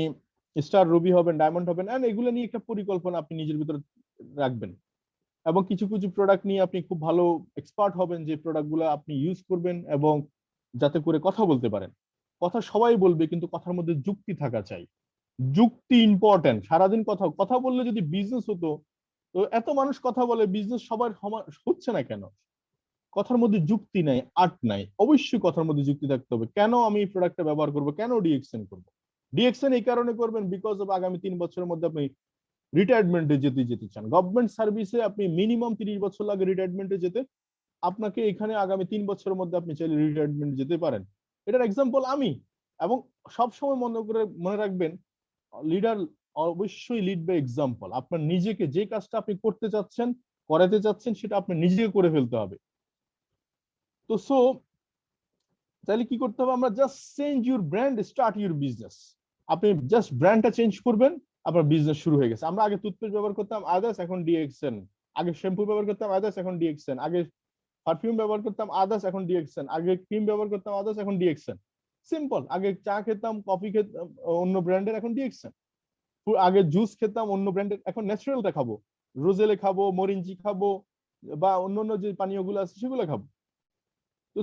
স্টার রবি হবেন, ডায়মন্ড হবেন, এন্ড এগুলো নিয়ে একটা পরিকল্পনা আপনি নিজের ভিতরে রাখবেন। এবং কিছু কিছু প্রোডাক্ট নিয়ে আপনি খুব ভালো এক্সপার্ট হবেন, যে প্রোডাক্টগুলো আপনি ইউজ করবেন এবং যাতে করে কথা বলতে পারেন। কথা সবাই বলবে, কিন্তু কথার মধ্যে যুক্তি থাকা চাই। যুক্তি ইম্পর্টেন্ট। সারাদিন কথা কথা বললে যদি বিজনেস হতো, তো এত মানুষ কথা বলে, বিজনেস সবার হচ্ছে না কেন? কথার মধ্যে যুক্তি নাই, আর্ট নাই। অবশ্যই কথার মধ্যে যুক্তি থাকতে হবে। কেন আমি এই প্রোডাক্টটা ব্যবহার করব, কেন ডিএক্সএন করব? ডিএক্সএন এই কারণে করবেন, বিকজ অফ আগামী 3 বছরের মধ্যে আপনি রিটায়ারমেন্টে যেতে চান। গভর্নমেন্ট সার্ভিসে আপনি মিনিমাম 30 বছর লাগে রিটায়ারমেন্টে যেতে, আপনাকে এখানে আগামী 3 বছরের মধ্যে আপনি চাইলে রিটায়ারমেন্ট যেতে পারেন। এটার এক্সাম্পল আমি। এবং সবসময় মনে রাখবেন, লিডার অবশ্যই লিড বাই এক্সাম্পল। আপনার নিজেকে, যে কাজটা আপনি করতে চাচ্ছেন, করাতে চাচ্ছেন, সেটা আপনি নিজেকে করে ফেলতে হবে। তো তাহলে কি করতে হবে? আমরা just change your brand, start your business. আপনি জাস্ট ব্র্যান্ডটা চেঞ্জ করবেন, আপনার বিজনেস শুরু হয়ে গেছে। আমরা আগে টুথপেস্ট ব্যবহার করতাম আদার্স, এখন ডিএক্সএন। আগে শ্যাম্পু ব্যবহার করতাম আদার্স, এখন ডিএক্সএন। আগে পারফিউম ব্যবহার করতাম আদার্স, এখন ডিএক্সএন। আগে ক্রিম ব্যবহার করতাম আদার্স, এখন ডিএক্সএন। সিম্পল। আগে চা খেতাম, কফি খেতাম অন্য ব্র্যান্ডের, এখন ডিএক্সএন। আগে জুস খেতাম অন্য ব্র্যান্ডের, এখন ন্যাচারালটা খাবো, রোজেলে খাবো, মরিঞ্জি খাবো, বা অন্যান্য যে পানীয়গুলো আছে সেগুলো খাবো। তো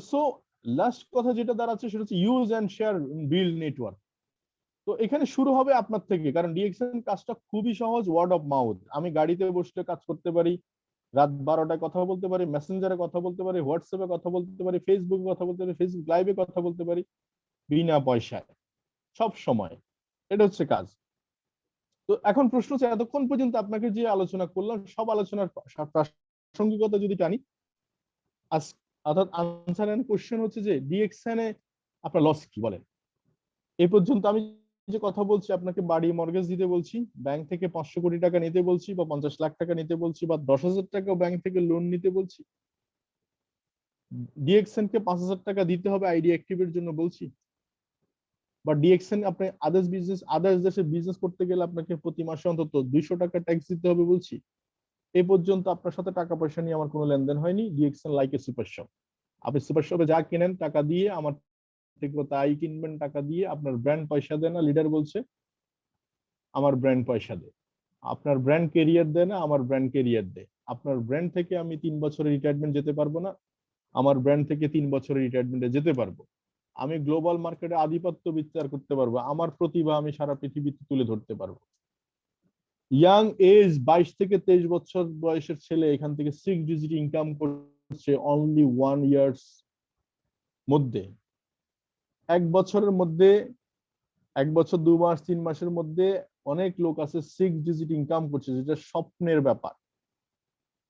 লাস্ট কথা যেটা দাঁড়াচ্ছে সেটা হচ্ছে use and share, build network. তো এখানে শুরু হবে আপনার থেকে, কারণ ডিএক্সএন কাজটা খুবই সহজ, ওয়ার্ড অফ মাউথ। আমি গাড়িতে বসে কাজ করতে পারি, রাত 12টায় কথা বলতে পারি, মেসেঞ্জারে কথা বলতে পারি, হোয়াটসঅ্যাপে কথা বলতে পারি, ফেসবুকে কথা বলতে পারি, ফেসবুক লাইভে কথা বলতে পারি, বিনা পয়সায়, সব সময়। এটা হচ্ছে কাজ। তো এখন প্রশ্ন হচ্ছে, এতক্ষণ পর্যন্ত আপনাকে যে আলোচনা করলাম, সব আলোচনার প্রাসঙ্গিকতা যদি টানি, অর্থাৎ আনসার এন্ড কোশ্চেন হচ্ছে যে ডিএক্সএন এ আপনার লস কি বলেন? এই পর্যন্ত আমি যে কথা বলছি, আপনাকে বাড়ি মর্গেজ দিতে বলছি, ব্যাংক থেকে 500 কোটি টাকা নিতে বলছি, বা 50 লাখ টাকা নিতে বলছি, বা 10,000 টাকা ব্যাংক থেকে লোন নিতে বলছি, ডিএক্সএন কে 5,000 টাকা দিতে হবে আইডি অ্যাক্টিভের জন্য বলছি, বা ডিএক্সএন আপনি আদার্স দেশে বিজনেস করতে গেলে আপনাকে প্রতি মাসে অন্তত 200 টাকা ট্যাক্স দিতে হবে বলছি? এই পর্যন্ত আপনার সাথে টাকা পয়সা নিয়ে আমার কোনো লেনদেন হয়নি। DXN like a super shop. আপনি সুপার শপে যা কিনেন টাকা দিয়ে, আমার থেকে তাই কিনবেন টাকা দিয়ে। আপনার ব্র্যান্ড পয়সা দেয় না, লিডার বলছে, আমার ব্র্যান্ড পয়সা দেয়। আপনার ব্র্যান্ড কেরিয়ার দেয় না, আমার ব্র্যান্ড কেরিয়ার দেয়। আপনার ব্র্যান্ড থেকে আমি 3 বছরের রিটায়ারমেন্ট যেতে পারবো না, আমার ব্র্যান্ড থেকে 3 বছরের রিটায়ারমেন্টে যেতে পারবো। আমি গ্লোবাল মার্কেটে আধিপত্য বিস্তার করতে পারবো, আমার প্রতিভা আমি সারা পৃথিবীতে তুলে ধরতে পারবো। ইয়াং এজ 22 থেকে 23 বছর বয়সের ছেলে এখান থেকে 6 ডিজিট ইনকাম করছে অনলি 1 ইয়ার্স মধ্যে। 1 বছরের মধ্যে, 1 বছর 2 মাস 3 মাসের মধ্যে অনেক লোক আছে 6 ডিজিট ইনকাম করছে, যেটা স্বপ্নের ব্যাপার।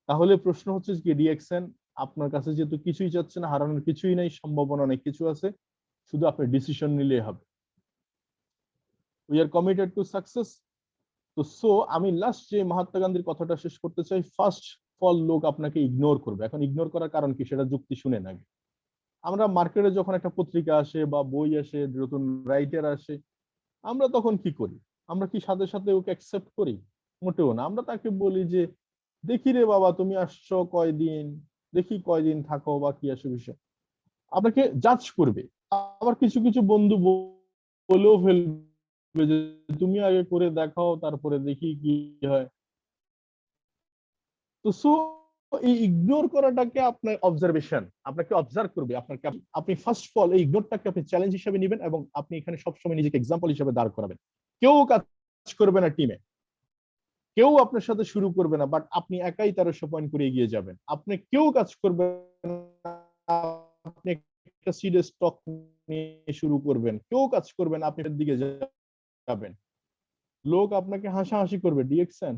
তাহলে প্রশ্ন হচ্ছে কি, ডিএক্সএন আপনার কাছে যেহেতু কিছুই চাচ্ছে না, হারানোর কিছুই নাই, সম্ভাবনা অনেক কিছু আছে, শুধু আপনি ডিসিশন নিলেই হবে। We are committed to success. তো সো আমি লাস্ট যে মহাত্মা গান্ধীর কথাটা শেষ করতে চাই, ফার্স্ট ফল লোক আপনাকে ইগনোর করবে। এখন ইগনোর করার কারণ কি সেটা যুক্তি শুনে না। আমরা মার্কেটে যখন একটা পত্রিকা আসে বা বই আসে, নতুন রাইটার আসে, আমরা তখন কি করি? আমরা কি সাথে সাথে ওকে অ্যাকসেপ্ট করি? মোটেও না। আমরা তাকে বলি যে দেখি রে বাবা তুমি আসছো কয়দিন, দেখি কয়দিন থাকো বা কি আসে বিষয়। আপনাকে জাজ করবে। আবার কিছু কিছু বন্ধু বলেও ফেলবে যে তুমি আগে করে দেখাও তারপরে দেখি কি হয়। তো সো এই ইগনোর করাটাকে আপনার অবজারভেশন, আপনাকে অবজার্ভ করবে আপনাকে। আপনি ফার্স্ট অফ অল এই ইগনোরটাকে আপনি চ্যালেঞ্জ হিসেবে নেবেন এবং আপনি এখানে সবসময় নিজেকে এক্সাম্পল হিসেবে দাঁড় করাবেন। কেউ কাজ করবে না টিমে, কেউ আপনার সাথে শুরু করবে না, বাট আপনি একাই 1300 পয়েন্ট করে এগিয়ে যাবেন। আপনি কেউ কাজ করবে না, আপনি একটা সিড স্টক নিয়ে শুরু করবেন, কেউ কাজ করবে না, আপনি এর দিকে যাবেন। লোক আপনাকে হাসাহাসি করবে, ডিএক্সএন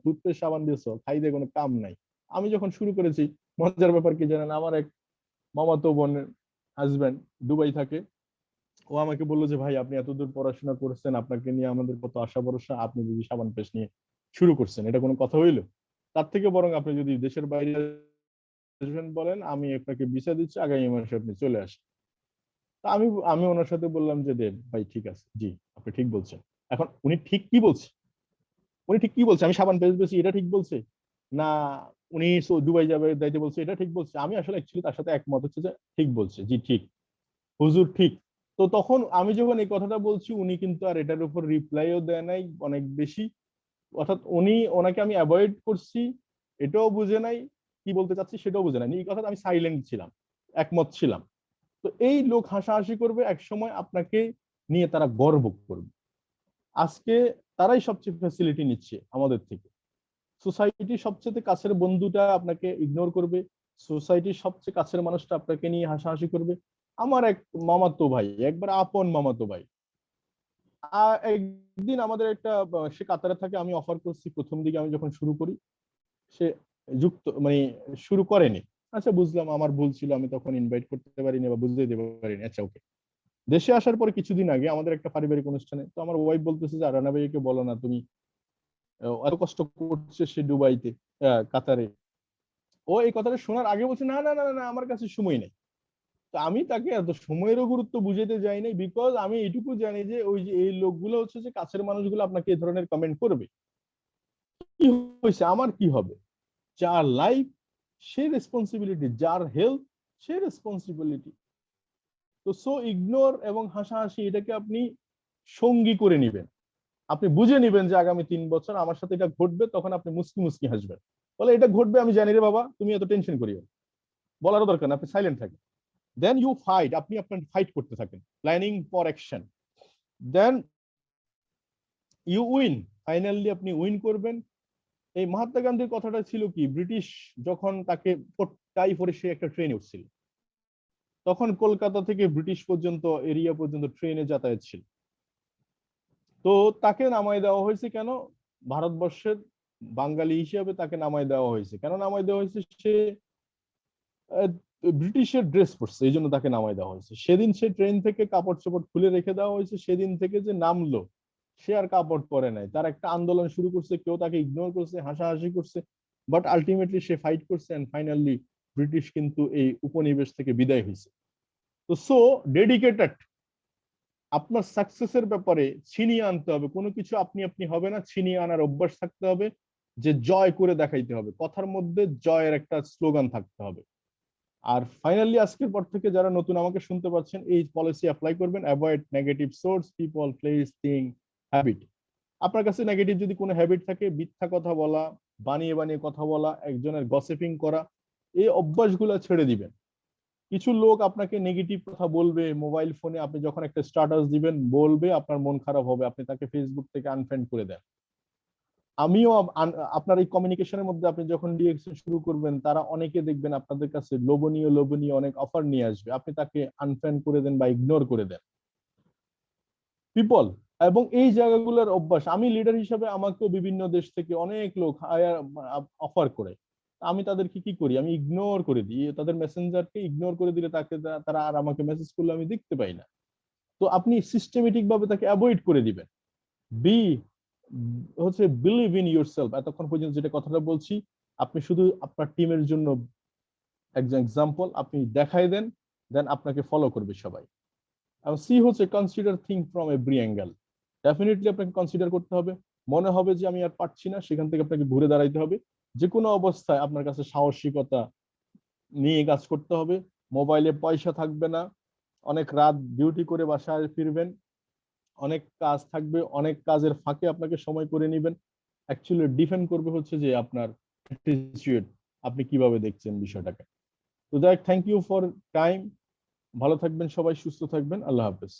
টুথপেস্ট সাবান দিয়েছো, খাই দিয়ে কোনো কাম নাই। আমি যখন শুরু করেছি, মজার ব্যাপার কি জানেন, আমার এক মামাতো বোনের হাজবেন্ড দুবাই থাকে। ও আমাকে বললো যে ভাই আপনি এতদূর পড়াশোনা করেছেন, আপনাকে নিয়ে আমাদের কত আশা ভরসা, আপনি যদি সাবান পেস্ট নিয়ে শুরু করছেন, এটা কোনো কথা হইলো? তার থেকে বরং আপনি যদি দেশের বাইরে বলেন আমি আপনাকে ভিসা দিচ্ছি, আগামী মাসে আপনি চলে আসেন। তা আমি আমি ওনার সাথে বললাম যে দেন ভাই, ঠিক আছে, জি আপনি ঠিক বলছেন। এখন উনি ঠিক কি বলছে, উনি ঠিক কি বলছে, আমি সাবান পেস্ট বেশি এটা ঠিক বলছে না উনি দুবাই যাবে দাইতে বলছে এটা ঠিক বলছে? আমি আসলে অ্যাকচুয়ালি তার সাথে একমত হচ্ছে যে ঠিক বলছে, জি ঠিক, হুজুর ঠিক। তো তখন আমি যখন এই কথাটা বলছি, উনি কিন্তু আর এটার উপর রিপ্লাইও দেয় নাই অনেক বেশি। অর্থাৎ ওনাকে আমি অ্যাভয়েড করছি, এটাও বুঝে নাই, কি বলতে চাচ্ছি সেটাও বুঝে নাই, এই কথাটা আমি সাইলেন্ট ছিলাম, একমত ছিলাম। তো এই লোক হাসাহাসি করবে, এক সময় আপনাকে নিয়ে তারা গর্ব করবে। আজকে তারাই সবচেয়ে ফ্যাসিলিটি নিচ্ছে আমাদের থেকে। সোসাইটির সবচেয়ে কাছের বন্ধুটা আপনাকে ইগনোর করবে, সোসাইটির সবচেয়ে কাছের মানুষটা আপনাকে নিয়ে হাসাহাসি করবে। আমার এক মামাতো ভাই, একবার আপন মামাতো ভাই, একদিন আমাদের একটা সে কাতারে থাকে, আমি অফার করছি প্রথম দিকে, আমি যখন শুরু করি সে যুক্ত মানে শুরু করেনি। আচ্ছা বুঝলাম, আমার ভুল ছিল, আমি তখন ইনভাইট করতে পারিনি বা বুঝতে দিতে পারিনি। আচ্ছা ওকে। দেশে আসার পরে কিছুদিন আগে আমাদের একটা পারিবারিক অনুষ্ঠানে, তো আমার ওয়াইফ বলতেছে যে রানা ভাইকে বলো না তুমি, এত কষ্ট করছে সে দুবাইতে, কাতারে। ও এই কথাটা শোনার আগে বলছে না না না না আমার কাছে সময় নেই। তো আমি তাকে এত সময়েরও গুরুত্ব বুঝাইতে যাই নাই, বিকজ আমি এইটুকু জানি যে ওই যে এই লোকগুলো হচ্ছে যে কাছের মানুষগুলো আপনাকে এই ধরনের কমেন্ট করবে। কি হয়েছে, আমার কি হবে? যার লাইফ সে রেসপন্সিবিলিটি, যার হেলথ সে রেসপন্সিবিলিটি। তো সো ইগনোর এবং হাসাহাসি এটাকে আপনি সঙ্গী করে নিবেন। আপনি বুঝে নিবেন যে আগামী 3 বছর আমার সাথে এটা ঘটবে, তখন আপনি মুস্কি মুস্কি হাসবেন, বলে এটা ঘটবে আমি জানি রে বাবা, তুমি এত টেনশন করিও, বলারও দরকার না, আপনি সাইলেন্ট থাকেন। দেন ইউ ফাইট, আপনি আপনার ফাইট করতে থাকেন, planning for action. Then you win, finally আপনি উইন করবেন। এই মহাত্মা গান্ধীর কথাটা ছিল কি, ব্রিটিশ যখন তাকে টাই পরে সে একটা ট্রেনে উঠছিল, তখন কলকাতা থেকে ব্রিটিশ পর্যন্ত এরিয়া পর্যন্ত ট্রেনে যাতায়াত ছিল। তো তাকে নামায় দেওয়া হয়েছে কেন? ভারতবর্ষের বাঙালি হিসেবে তাকে নামায় দেওয়া হয়েছে কেন? নামায় দেওয়া হয়েছে, সে আহ, ব্রিটিশের ড্রেস পরছে, এই জন্য তাকে নামায় দেওয়া হয়েছে। সেদিন সে ট্রেন থেকে কাপড় চোপড় খুলে রেখে দেওয়া হয়েছে, সেদিন থেকে যে নামলো সে আর কাপড় পরে নাই। তার একটা আন্দোলন শুরু করছে, কেউ তাকে ইগনোর করছে, হাসাহাসি করছে, বাট আলটিমেটলি সে ফাইট করছে এন্ড ফাইনালি ব্রিটিশ কিন্তু এই উপনিবেশ থেকে বিদায় হয়েছে। তো সো ডেডিকেটেড, আপনার সাকসেসের ব্যাপারে ছিনিয়ে আনতে হবে, কোনো কিছু আপনি আপনি হবে না, ছিনিয়ে আনার অভ্যাস থাকতে হবে, যে জয় করে দেখাইতে হবে, কথার মধ্যে জয়ের একটা স্লোগান থাকতে হবে। আর ফাইনালি আজকের পর থেকে যারা নতুন আমাকে শুনতে পাচ্ছেন, এই পলিসি অ্যাপ্লাই করবেন, avoid negative source, people, place, thing, habit. আপনার কাছে নেগেটিভ যদি কোনো হ্যাবিট থাকে, মিথ্যা কথা বলা, বানিয়ে বানিয়ে কথা বলা, একজনের গসিপিং করা, এই অভ্যাসগুলো ছেড়ে দিবেন। কিছু লোক আপনাকে নেগেটিভ কথা বলবে, মোবাইল ফোনে আপনি যখন একটা স্ট্যাটাস দিবেন বলবে, আপনার মন খারাপ হবে, আপনি তাকে ফেসবুক থেকে আনফ্রেন্ড করে দেন। আমিও আপনার এই কমিউনিকেশনের মধ্যে আপনি যখন ডিএক্সএন শুরু করবেন, তারা অনেকে দেখবেন আপনাদের কাছে লোভনীয় লোভনীয় অনেক অফার নিয়ে আসবে, আপনি তাকে আনফ্রেন্ড করে দেন বা ইগনোর করে দেন। পিপল এবং এই জায়গাগুলোর অভ্যাস, আমি লিডার হিসেবে আমাকেও বিভিন্ন দেশ থেকে অনেক লোক অফার করে, আমি তাদেরকে কি করি, আমি ইগনোর করে দিই, তাদের মেসেঞ্জারকে ইগনোর করে দিলে তারা আর আমাকে মেসেজ করলে আমি দেখতে পাই না। তো আপনি সিস্টেমেটিক ভাবে তাকে অ্যাভয়েড করে দিবেন। বি হচ্ছে বিলিভ ইন ইউরসেলফ। এতক্ষণ পর্যন্ত যেটা কথাটা বলছি, আপনি শুধু আপনার টিমের জন্য একজন এক্সাম্পল আপনি দেখাই দেন, দেন আপনাকে ফলো করবে সবাই। এবং সি হচ্ছে consider thing from every angle. Definitely আপনাকে কনসিডার করতে হবে, মনে হবে যে আমি আর পারছি না, সেখান থেকে আপনাকে ঘুরে দাঁড়াইতে হবে। যে কোনো অবস্থায় আপনার কাছে সাহসিকতা নিয়ে কাজ করতে হবে। মোবাইলে পয়সা থাকবে না, অনেক রাত ডিউটি করে বাসায় ফিরবেন, অনেক কাজ থাকবে, অনেক কাজের ফাঁকে আপনাকে সময় করে নেবেন। অ্যাকচুয়ালি ডিপেন্ড করবে হচ্ছে যে আপনার অ্যাটিটিউড, আপনি কিভাবে দেখছেন বিষয়টাকে। তো যাই, থ্যাংক ইউ ফর টাইম। ভালো থাকবেন সবাই, সুস্থ থাকবেন, আল্লাহ হাফেজ।